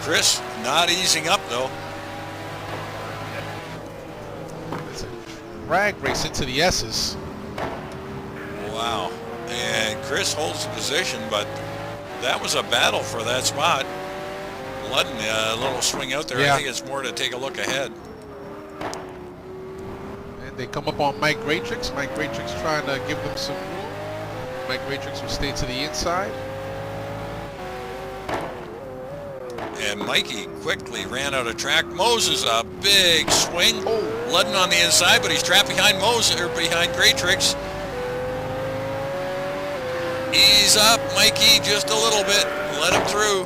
Chris not easing up though. It's a drag race into the S's. Wow. And Chris holds the position, but that was a battle for that spot. Ludden, a little swing out there. Yeah. I think it's more to take a look ahead. And they come up on Mike Gratrix. Mike Gratrix trying to give them some room. Mike Gratrix will stay to the inside. And Mikey quickly ran out of track. Moses, a big swing. Ludden on the inside, but he's trapped behind Moses, or behind Gratrix. Ease up, Mikey, just a little bit. Let him through.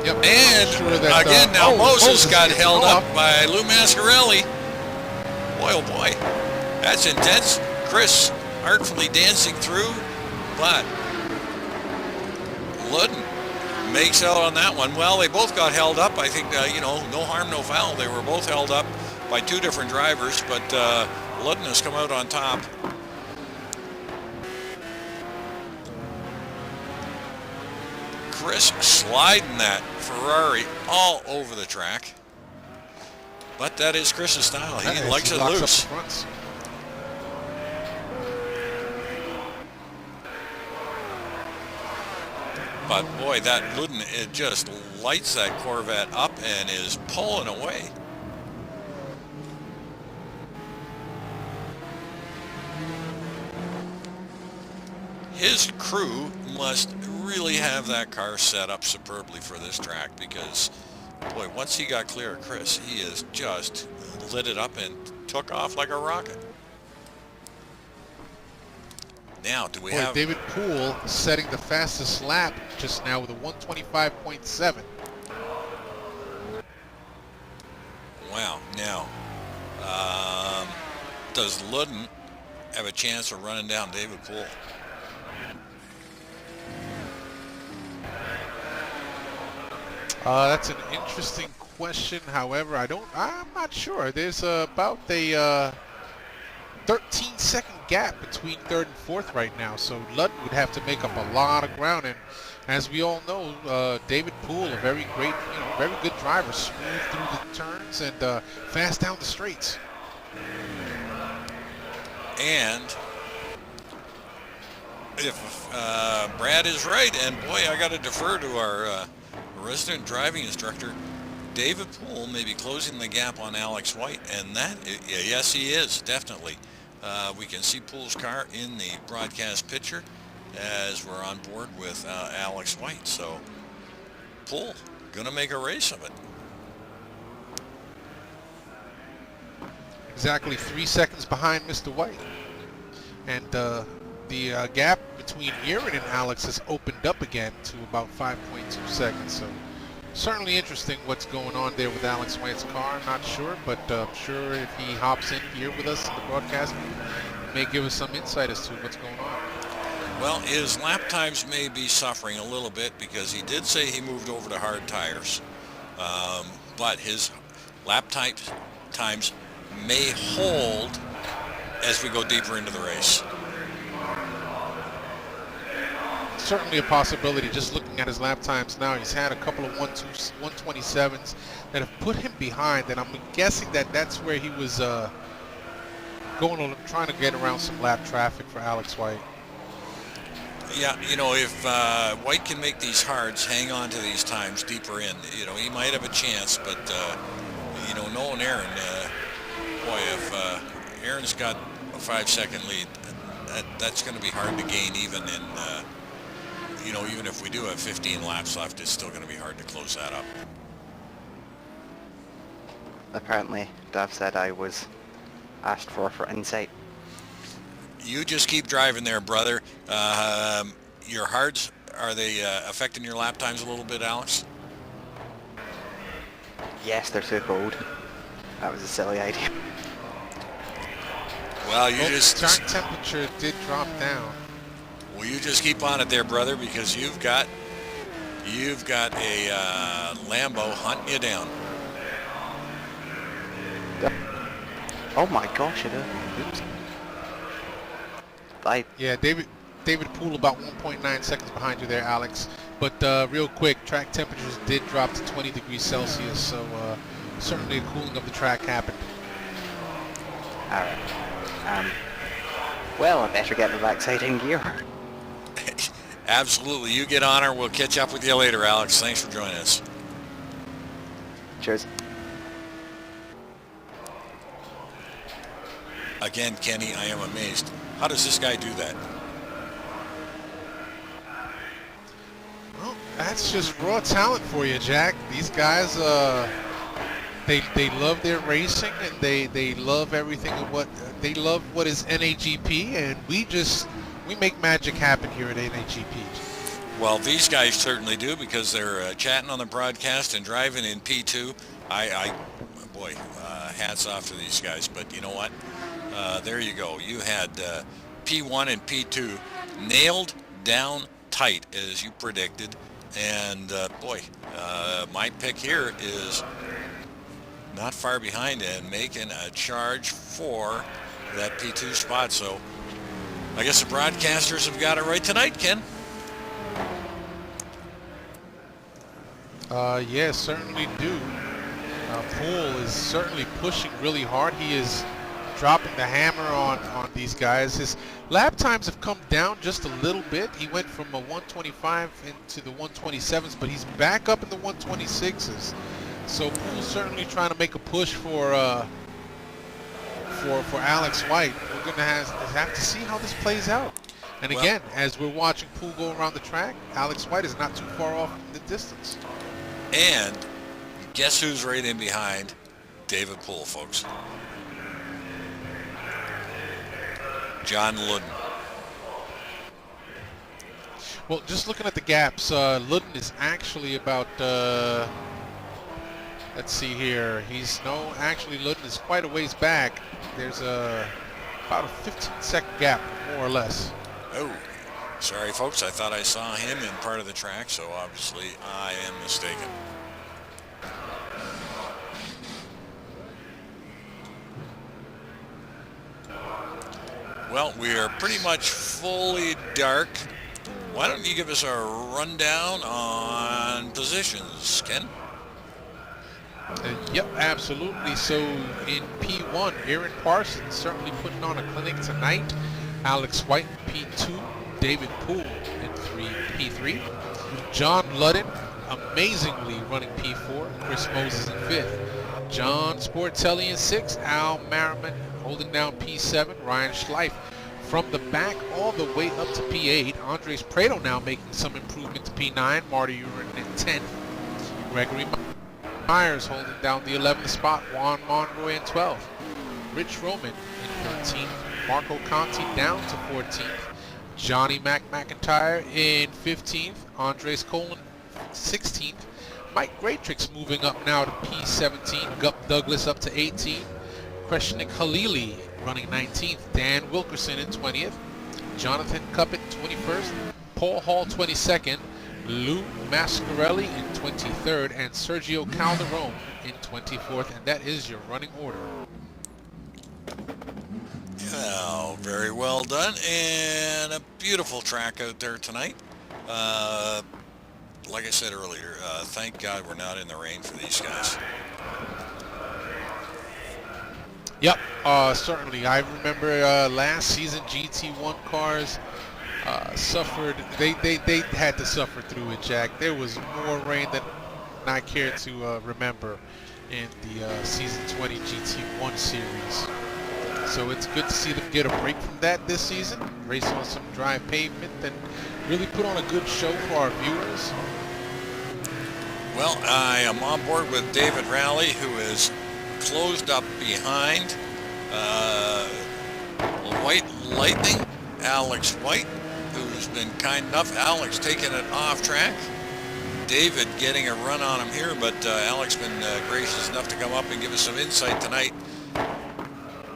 Yep. And Sure that, again, now Moses got gets held off. up by Lou Mascarelli. Boy, oh boy, that's intense. Chris artfully dancing through, but Ludden makes out on that one. Well, they both got held up. I think, you know, no harm, no foul. They were both held up by two different drivers, but Ludden has come out on top. Chris sliding that Ferrari all over the track. But that is Chris's style. He likes it loose. But boy, that Ludden, it just lights that Corvette up and is pulling away. His crew must really have that car set up superbly for this track because, boy, once he got clear of Chris, he has just lit it up and took off like a rocket. Now, do we have... David Poole setting the fastest lap just now with a 125.7. Wow. Now, does Ludden have a chance of running down David Poole? That's an interesting question. However, I'm not sure. There's about a 13-second gap between third and fourth right now, so Ludden would have to make up a lot of ground. And as we all know, David Poole, a very great, very good driver, smooth through the turns and fast down the straights. And if Brad is right, and boy, I got to defer to our resident driving instructor, David Poole may be closing the gap on Alex White, and that, yes, he is, definitely. We can see Poole's car in the broadcast picture as we're on board with Alex White. So Poole gonna make a race of it. Exactly 3 seconds behind Mr. White. And the gap between Eiran and Alex has opened up again to about 5.2 seconds. So certainly interesting what's going on there with Alex White's car. Not sure, but I'm sure if he hops in here with us in the broadcast, he may give us some insight as to what's going on. Well, his lap times may be suffering a little bit because he did say he moved over to hard tires, but his lap times may hold as we go deeper into the race. Certainly a possibility. Just looking at his lap times now, he's had a couple of 127s that have put him behind, and I'm guessing that that's where he was trying to get around some lap traffic for Alex White. Yeah, if White can make these hards, hang on to these times deeper in, he might have a chance, but, knowing Eiran, boy, if Aaron's got a 5-second lead, that's going to be hard to gain even in, even if we do have 15 laps left, it's still going to be hard to close that up. Apparently, Dav said I was asked for insight. You just keep driving there, brother. Your hards, are they affecting your lap times a little bit, Alex? Yes, they're too cold. That was a silly idea. Well, track temperature did drop down. Well, you just keep on it there, brother, because you've got a Lambo hunting you down. Oh my gosh, it is. Oops. Yeah, David Poole about 1.9 seconds behind you there, Alex. But real quick, track temperatures did drop to 20 degrees Celsius, so certainly a cooling of the track happened. All right. Well, I better get the backside in gear. Absolutely. You get on her. We'll catch up with you later, Alex. Thanks for joining us. Cheers. Again, Kenny, I am amazed. How does this guy do that? Well, that's just raw talent for you, Jack. These guys, they love their racing, and they love everything of they love what is NAGP, and we make magic happen here at NAGP. Well, these guys certainly do, because they're chatting on the broadcast and driving in P2. Boy, hats off to these guys. But you know what? There you go. You had P1 and P2 nailed down tight, as you predicted. And boy, my pick here is not far behind and making a charge for that P2 spot. So I guess the broadcasters have got it right tonight, Ken. Yeah, certainly do. Poole is certainly pushing really hard. He is dropping the hammer on these guys. His lap times have come down just a little bit. He went from a 125 into the 127s, but he's back up in the 126s. So Poole's certainly trying to make a push for Alex White. We're gonna have to see how this plays out. And again, as we're watching Poole go around the track, Alex White is not too far off in the distance. And guess who's right in behind David Poole, folks? John Ludden. Well, just looking at the gaps, Ludden is actually about, let's see here. Actually Ludden is quite a ways back. There's about a 15-second gap, more or less. Oh, sorry, folks. I thought I saw him in part of the track, so obviously I am mistaken. Well, we are pretty much fully dark. Why don't you give us a rundown on positions, Ken? Yep, absolutely. So in P1, Eiran Parsons certainly putting on a clinic tonight. Alex White in P2, David Poole in P3. John Ludden amazingly running P4, Chris Moses in 5th. John Sportelli in 6th, Al Merriman holding down P7, Ryan Schleif from the back all the way up to P8. Andres Prado now making some improvement to P9, Marty Urin in 10th. Gregory Myers holding down the 11th spot, Juan Monroy in 12th. Rich Roman in 13th, Marco Conti down to 14th. Johnny McIntyre in 15th, Andres Colin 16th. Mike Graytrix moving up now to P17, Gup Douglas up to 18. Kreshnik Halili running 19th, Dan Wilkerson in 20th, Jonathan Cuppett 21st, Paul Hall 22nd, Lou Mascarelli in 23rd, and Sergio Calderon in 24th, and that is your running order. Well, very well done, and a beautiful track out there tonight. Like I said earlier, thank God we're not in the rain for these guys. Yep, certainly. I remember last season GT1 cars suffered. They had to suffer through it, Jack. There was more rain than I care to remember in the season 20 GT1 series. So it's good to see them get a break from that this season, race on some dry pavement, and really put on a good show for our viewers. Well, I am on board with David Rowley, who is closed up behind White Lightning, Alex White, who's been kind enough. Alex taking it off track. David getting a run on him here, but Alex been gracious enough to come up and give us some insight tonight.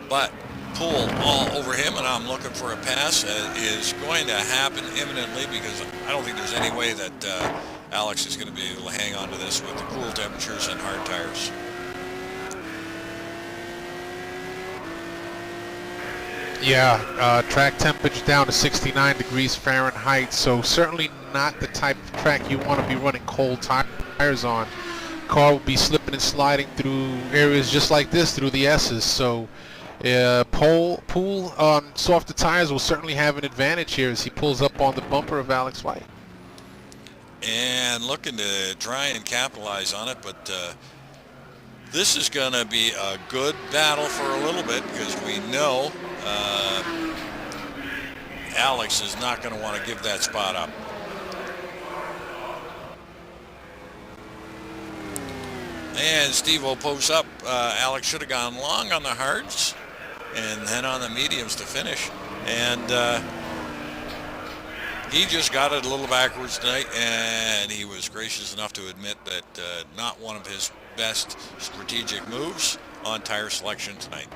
But Poole all over him, and I'm looking for a pass. Is going to happen imminently because I don't think there's any way that Alex is going to be able to hang on to this with the cool temperatures and hard tires. Yeah, track temperature down to 69 degrees Fahrenheit, so certainly not the type of track you want to be running cold tires on. Car will be slipping and sliding through areas just like this through the S's, so Poole on softer tires will certainly have an advantage here as he pulls up on the bumper of Alex White. And looking to try and capitalize on it, but this is going to be a good battle for a little bit because we know Alex is not going to want to give that spot up. And Steve-O posts up. Alex should have gone long on the hards and then on the mediums to finish. And he just got it a little backwards tonight, and he was gracious enough to admit that not one of his best strategic moves on tire selection tonight.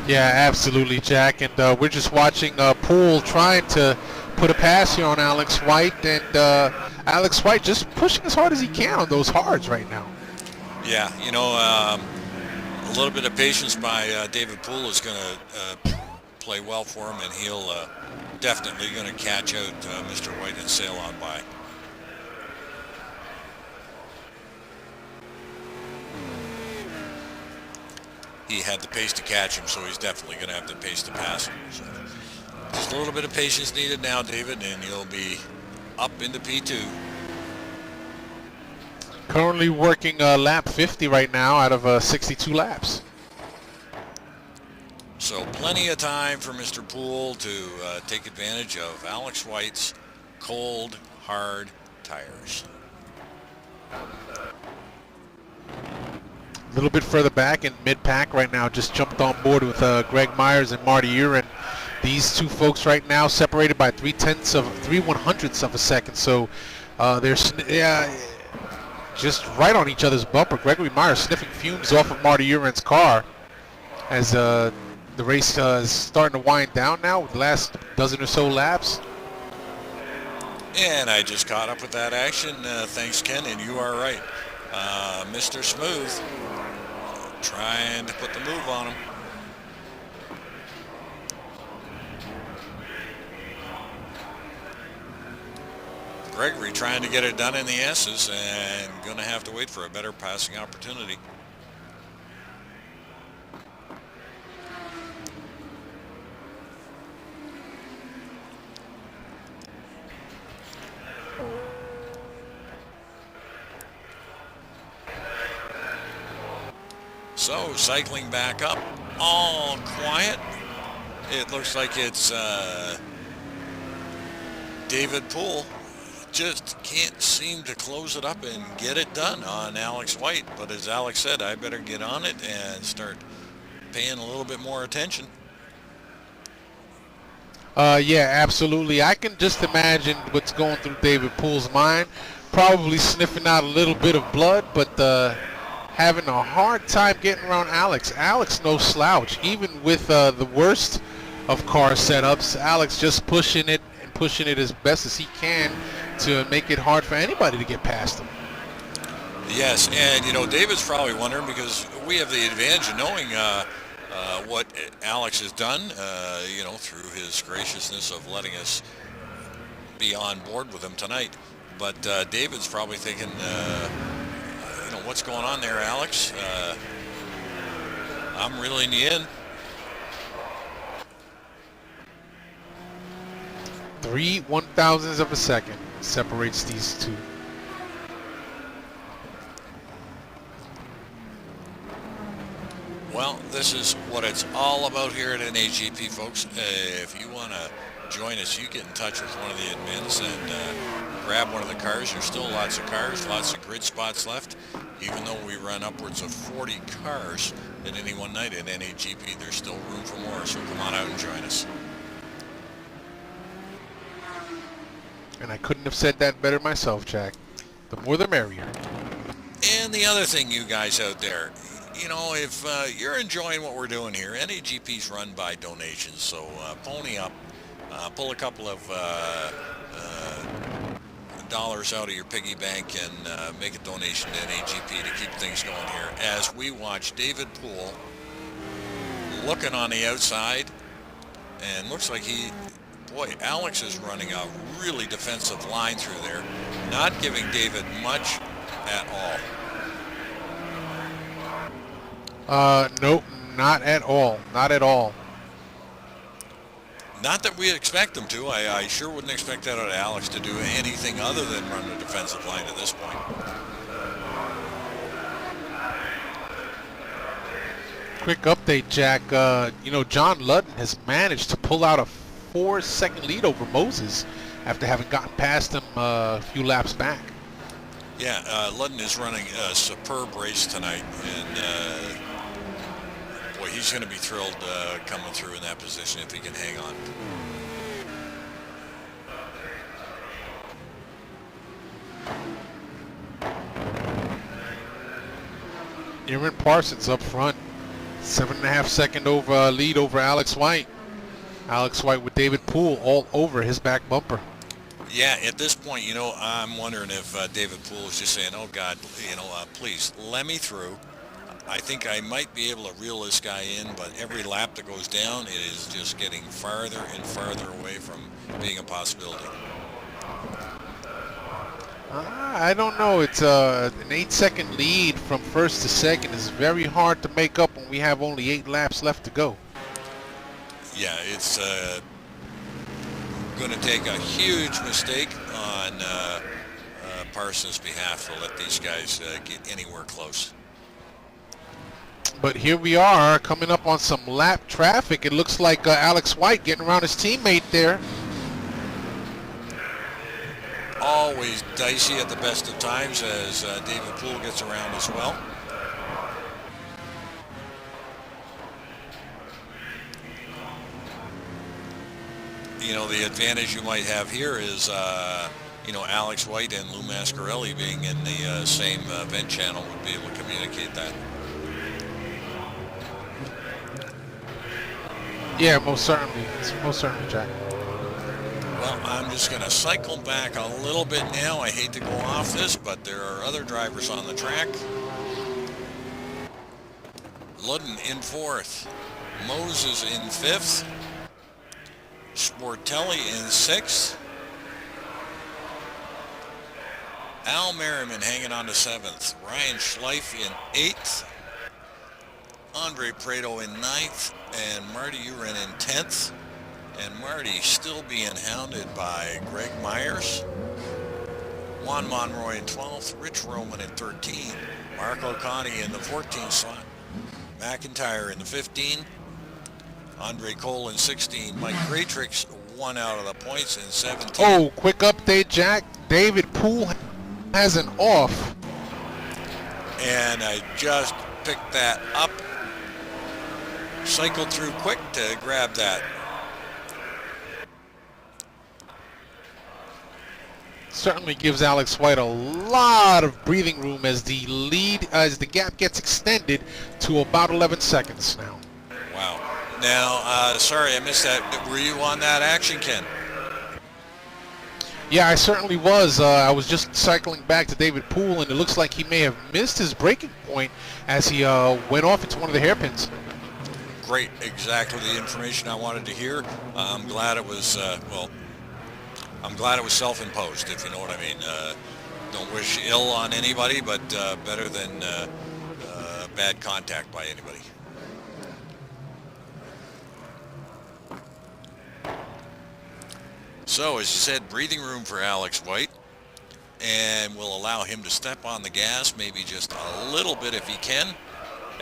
Yeah, absolutely, Jack. And we're just watching Poole trying to put a pass here on Alex White, and Alex White just pushing as hard as he can on those hards right now. Yeah, you know, a little bit of patience by David Poole is going to play well for him, and he'll definitely going to catch out Mr. White and sail on by. He had the pace to catch him, so he's definitely going to have the pace to pass him. So just a little bit of patience needed now, David, and you'll be up into P2. Currently working lap 50 right now out of 62 laps. So plenty of time for Mr. Poole to take advantage of Alex White's cold, hard tires. A little bit further back in mid-pack right now, just jumped on board with Greg Myers and Marty Urin. These two folks right now separated by 3/100ths of a second, so they're just right on each other's bumper. Gregory Myers sniffing fumes off of Marty Urin's car as the race is starting to wind down now with the last dozen or so laps. And I just caught up with that action. Thanks, Ken, and you are right. Mr. Smooth trying to put the move on him. Gregory trying to get it done in the S's and going to have to wait for a better passing opportunity. So cycling back up, all quiet. It looks like it's David Poole. Just can't seem to close it up and get it done on Alex White. But as Alex said, I better get on it and start paying a little bit more attention. Yeah, absolutely. I can just imagine what's going through David Poole's mind. Probably sniffing out a little bit of blood, but having a hard time getting around Alex. Alex no slouch. Even with the worst of car setups, Alex just pushing it as best as he can to make it hard for anybody to get past him. Yes, and you know, David's probably wondering, because we have the advantage of knowing what Alex has done, you know, through his graciousness of letting us be on board with him tonight. But David's probably thinking, you know, what's going on there, Alex? I'm reeling you in. 3/1000ths of a second separates these two. Well, this is what it's all about here at NAGP, folks. If you want to join us, you get in touch with one of the admins and grab one of the cars. There's still lots of cars, lots of grid spots left. Even though we run upwards of 40 cars at any one night at NAGP, there's still room for more, so come on out and join us. And I couldn't have said that better myself, Jack. The more the merrier. And the other thing, you guys out there, you know, if you're enjoying what we're doing here, NAGP's run by donations, so pony up, pull a couple of dollars out of your piggy bank and make a donation to NAGP to keep things going here as we watch David Poole looking on the outside, and looks like boy, Alex is running a really defensive line through there, not giving David much at all. Nope, not at all. Not at all. Not that we expect him to. I sure wouldn't expect that out of Alex to do anything other than run a defensive line at this point. Quick update, Jack. You know, John Ludden has managed to pull out a 4-second lead over Moses after having gotten past him a few laps back. Yeah, Ludden is running a superb race tonight, and boy, he's going to be thrilled coming through in that position if he can hang on. Eiran Parsons up front, 7.5 second lead over Alex White. Alex White with David Poole all over his back bumper. Yeah, at this point, you know, I'm wondering if David Poole is just saying, oh, God, you know, please, let me through. I think I might be able to reel this guy in, but every lap that goes down, it is just getting farther and farther away from being a possibility. I don't know. It's an 8-second lead from first to second is very hard to make up when we have only 8 laps left to go. Yeah, it's going to take a huge mistake on Parsons' behalf to let these guys get anywhere close. But here we are coming up on some lap traffic. It looks like Alex White getting around his teammate there. Always dicey at the best of times as David Poole gets around as well. You know, the advantage you might have here is, you know, Alex White and Lou Mascarelli being in the same vent channel would be able to communicate that. Yeah, most certainly. Most certainly, Jack. Well, I'm just going to cycle back a little bit now. I hate to go off this, but there are other drivers on the track. Ludden in 4th. Moses in 5th. Sportelli in 6th. Al Merriman hanging on to 7th. Ryan Schleif in 8th. Andre Prado in 9th. And Marty Eiran in 10th. And Marty still being hounded by Greg Myers. Juan Monroy in 12th. Rich Roman in 13. Mark O'Connie in the 14th slot. McIntyre in the 15. Andre Cole in 16. Mike Greatrix 1 out of the points in 17. Oh, quick update, Jack. David Poole has an off. And I just picked that up. Cycled through quick to grab that. Certainly gives Alex White a lot of breathing room as the gap gets extended to about 11 seconds now. Wow. Now, sorry I missed that. Were you on that action, Ken? Yeah, I certainly was. I was just cycling back to David Poole, and it looks like he may have missed his braking point as he went off into one of the hairpins. Great, exactly the information I wanted to hear. I'm glad it was, I'm glad it was self-imposed, if you know what I mean. Don't wish ill on anybody, but better than bad contact by anybody. So, as you said, breathing room for Alex White, and will allow him to step on the gas, maybe just a little bit if he can.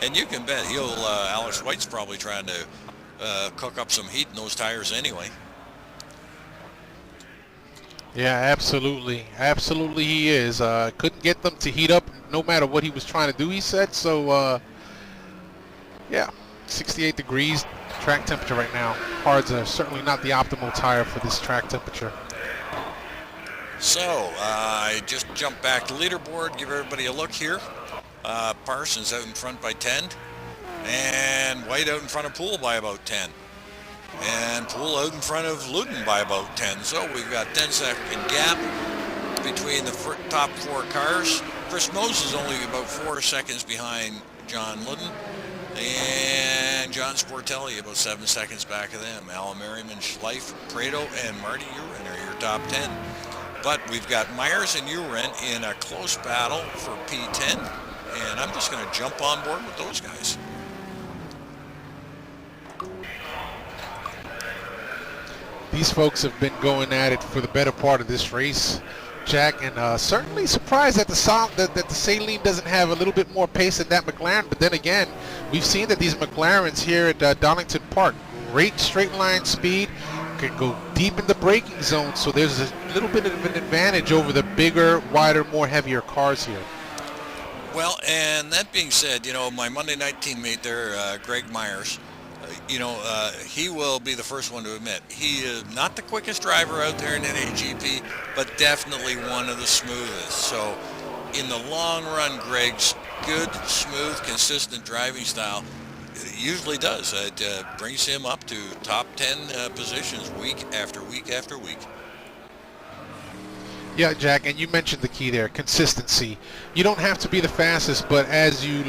And you can bet Alex White's probably trying to cook up some heat in those tires anyway. Yeah, absolutely. Absolutely he is. Couldn't get them to heat up no matter what he was trying to do, he said. So, yeah, 68 degrees track temperature right now. Hards are certainly not the optimal tire for this track temperature. So, I just jumped back to leaderboard, give everybody a look here. Parsons out in front by 10. And White out in front of Poole by about 10. And Poole out in front of Luden by about 10. So we've got 10-second gap between the top 4 cars. Chris Moses is only about 4 seconds behind John Luden. And John Sportelli about 7 seconds back of them. Al Merriman, Schleif, Prado, and Marty Eiran are your top 10. But we've got Myers and Eiran in a close battle for P10. And I'm just going to jump on board with those guys. These folks have been going at it for the better part of this race, Jack, and certainly surprised that the Saleen doesn't have a little bit more pace than that McLaren. But then again, we've seen that these McLarens here at Donington Park, great straight line speed, can go deep in the braking zone. So there's a little bit of an advantage over the bigger, wider, more heavier cars here. Well, and that being said, you know, my Monday night teammate there, Greg Myers, he will be the first one to admit he is not the quickest driver out there in NAGP, but definitely one of the smoothest. So in the long run, Greg's good, smooth, consistent driving style usually does. It brings him up to top 10 positions week after week after week. Yeah, Jack, and you mentioned the key there, consistency. You don't have to be the fastest, but as you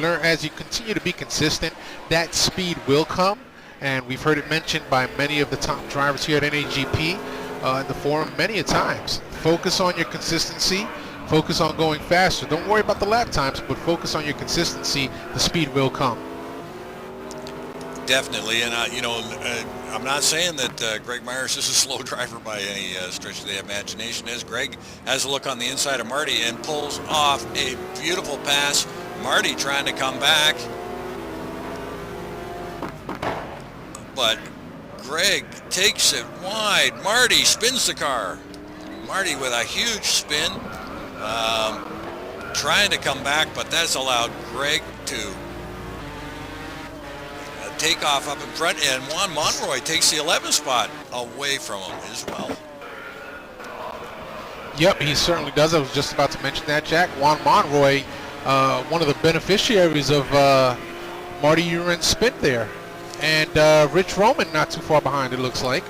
continue to be consistent, that speed will come. And we've heard it mentioned by many of the top drivers here at NAGP in the forum many a times. Focus on your consistency. Focus on going faster. Don't worry about the lap times, but focus on your consistency. The speed will come. Definitely, and I'm not saying that Greg Myers is a slow driver by any stretch of the imagination. As Greg has a look on the inside of Marty and pulls off a beautiful pass. Marty trying to come back, but Greg takes it wide. Marty spins the car. Marty with a huge spin, trying to come back, but that's allowed Greg to take off up in front, and Juan Monroy takes the 11th spot away from him as well. Yep, he certainly does. I was just about to mention that, Jack. Juan Monroy, one of the beneficiaries of Marty Eiran's spin there. And Rich Roman not too far behind, it looks like.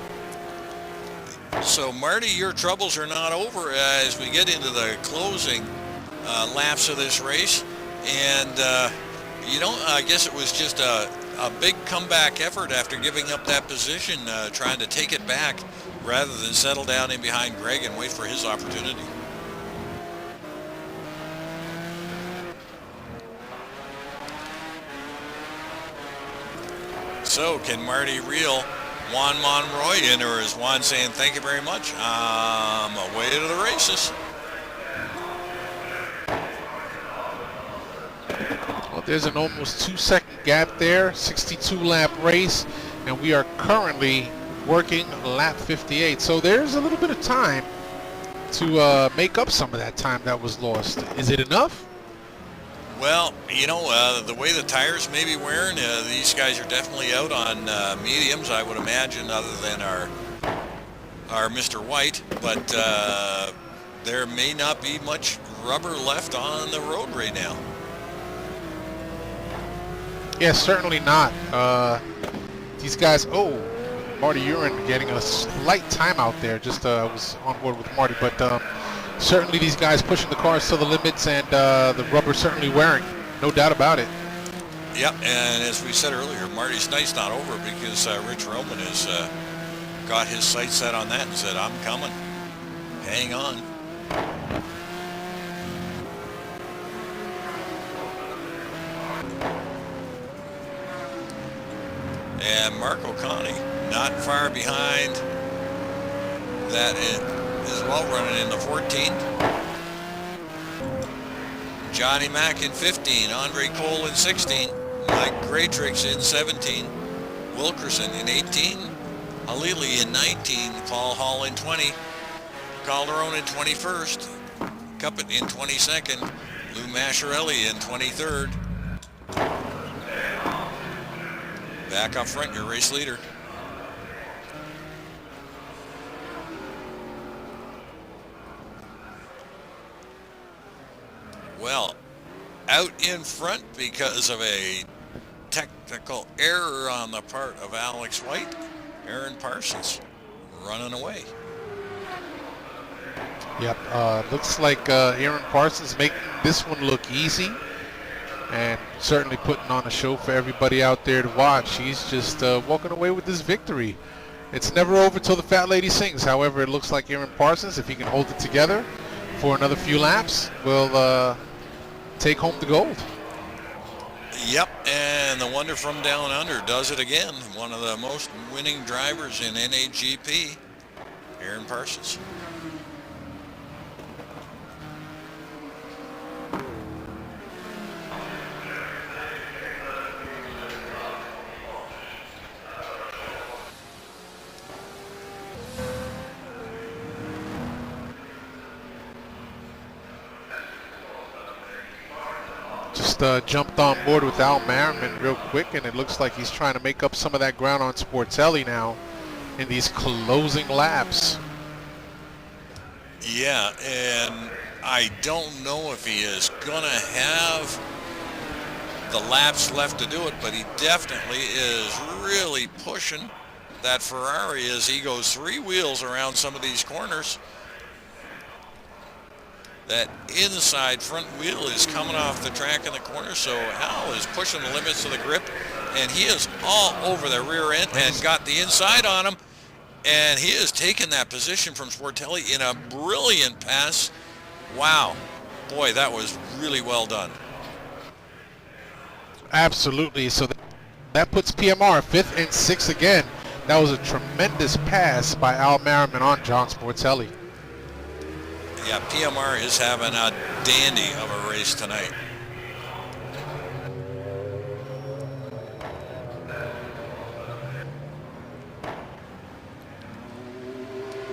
So, Marty, your troubles are not over as we get into the closing laps of this race. And, I guess it was just a big comeback effort after giving up that position, trying to take it back rather than settle down in behind Greg and wait for his opportunity. So can Marty reel Juan Monroy in, or is Juan saying thank you very much? Away to the races. Well, there's an almost 2-second gap there, 62 lap race, and we are currently working lap 58. So there's a little bit of time to make up some of that time that was lost. Is it enough? Well, you know, the way the tires may be wearing, these guys are definitely out on mediums, I would imagine, other than our Mr. White, but there may not be much rubber left on the road right now. Yeah, certainly not. These guys, Marty Eiran getting a slight timeout there. Just was on board with Marty, but certainly these guys pushing the cars to the limits, and the rubber certainly wearing, no doubt about it. Yep, and as we said earlier, Marty's night's not over because Rich Roman has got his sights set on that and said, I'm coming. Hang on. And Mark O'Connie not far behind that as well, running in the 14. Johnny Mack in 15, Andre Cole in 16, Mike Graytrix in 17, Wilkerson in 18, Halili in 19, Paul Hall in 20, Calderon in 21st, Cuppet in 22nd, Lou Mascherelli in 23rd. Back up front, your race leader. Well, out in front because of a technical error on the part of Alex White, Aaron Parsons running away. Yep, looks like Aaron Parsons making this one look easy, and certainly putting on a show for everybody out there to watch. He's just walking away with this victory. It's never over till the fat lady sings. However, it looks like Aaron Parsons, if he can hold it together for another few laps, will take home the gold. Yep, and the wonder from down under does it again. One of the most winning drivers in NAGP, Aaron Parsons. Just jumped on board with Al Merriman real quick, and it looks like he's trying to make up some of that ground on Sportelli now in these closing laps. Yeah, and I don't know if he is going to have the laps left to do it, but he definitely is really pushing that Ferrari as he goes 3 wheels around some of these corners. That inside front wheel is coming off the track in the corner, so Al is pushing the limits of the grip, and he is all over the rear end and got the inside on him, and he has taken that position from Sportelli in a brilliant pass. Wow. Boy, that was really well done. Absolutely. So that puts PMR 5th and 6th again. That was a tremendous pass by Al Merriman on John Sportelli. Yeah, PMR is having a dandy of a race tonight.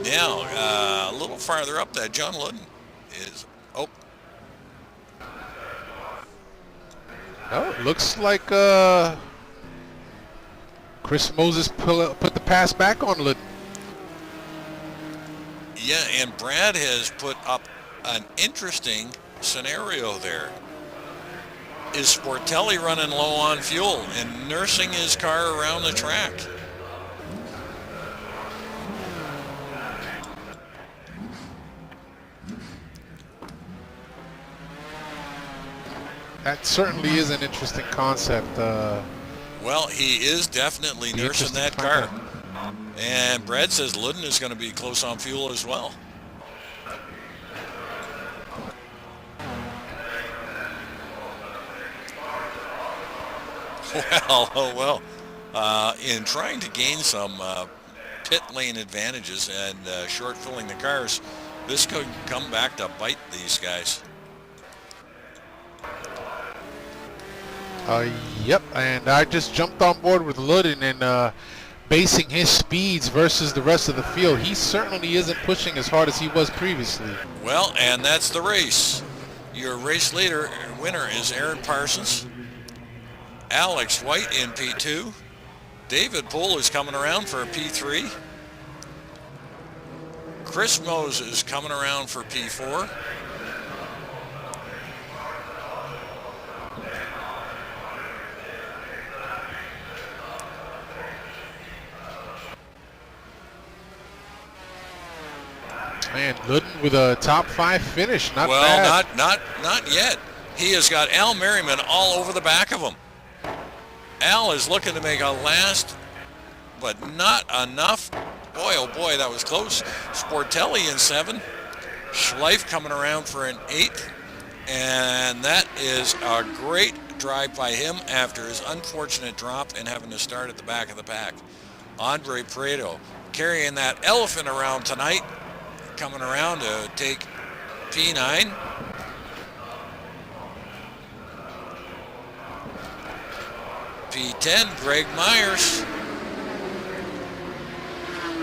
Now, a little farther up, that John Ludden is, oh, it looks like Chris Moses put the pass back on Ludden. Yeah, and Brad has put up an interesting scenario there. Is Sportelli running low on fuel and nursing his car around the track? That certainly is an interesting concept. Well, he is definitely nursing that car. And Brad says Ludden is going to be close on fuel as well. Well, oh well. in trying to gain some pit lane advantages and short filling the cars. This could come back to bite these guys. Yep, and I just jumped on board with Ludden and basing his speeds versus the rest of the field. He certainly isn't pushing as hard as he was previously. Well, and that's the race. Your race leader winner is Eiran Parsons. Alex White in P2. David Poole is coming around for a P3. Chris Mose is coming around for P4. Man, Ludden with a top 5 finish, not well, bad. not yet. He has got Al Merriman all over the back of him. Al is looking to make a last, but not enough. Boy, oh boy, that was close. Sportelli in 7. Schleif coming around for an 8th. And that is a great drive by him after his unfortunate drop and having to start at the back of the pack. Andre Prado carrying that elephant around tonight, coming around to take P9. P10, Greg Myers.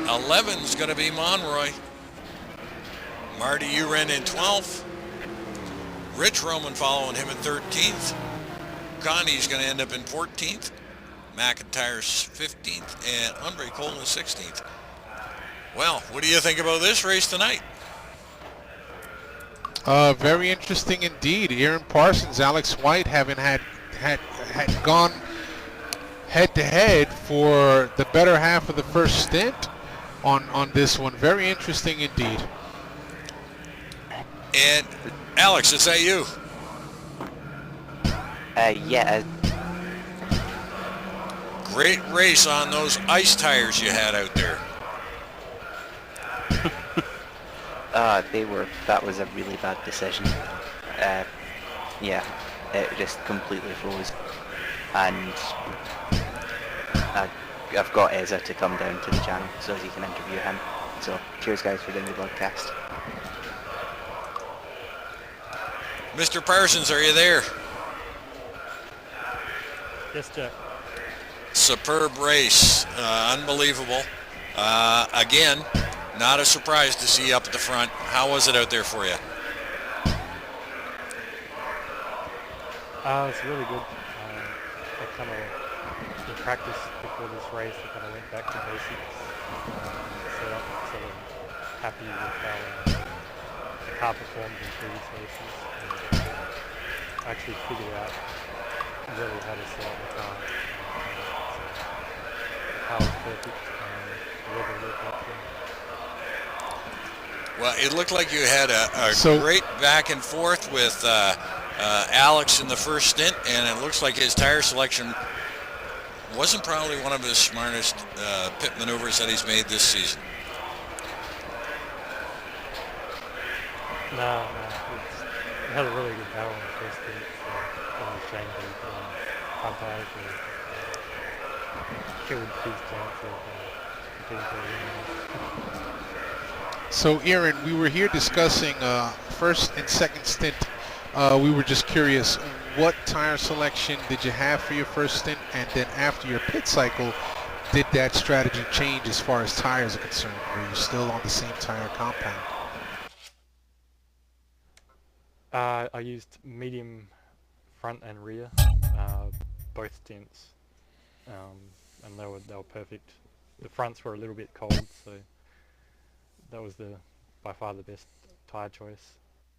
11's going to be Monroy. Marty Eiran in 12th. Rich Roman following him in 13th. Connie's going to end up in 14th. McIntyre's 15th. And Andre Cole in 16th. Well, what do you think about this race tonight? Very interesting indeed. Eiran Parsons, Alex White having had gone head-to-head for the better half of the first stint on this one. Very interesting indeed. And Alex, is that you? Yeah. Great race on those ice tires you had out there. That was a really bad decision. Yeah, it just completely froze. And I've got Ezra to come down to the channel so he can interview him. So cheers guys for doing the broadcast. Mr. Parsons, are you there? Yes, Jack. Superb race. Unbelievable. Again, not a surprise to see you up at the front. How was it out there for you? It's really good. I kind of, in practice before this race, I kind of went back to basics. Set up, sort of happy with how the car performed in previous races. And I actually figured out really how to set up the car. The car was perfect. The weather worked out for me. Well, it looked like you had a great back and forth with Alex in the first stint, and it looks like his tire selection wasn't probably one of his smartest pit maneuvers that he's made this season. No, we had a really good battle in the first stint, so it was a shame that he put on hard tires and killed his chance of getting to the win. So Eiran, we were here discussing first and second stint. We were just curious, what tire selection did you have for your first stint, and then after your pit cycle, did that strategy change as far as tires are concerned? Were you still on the same tire compound? I used medium front and rear, both stints, and they were perfect. The fronts were a little bit cold, so that was by far the best tire choice.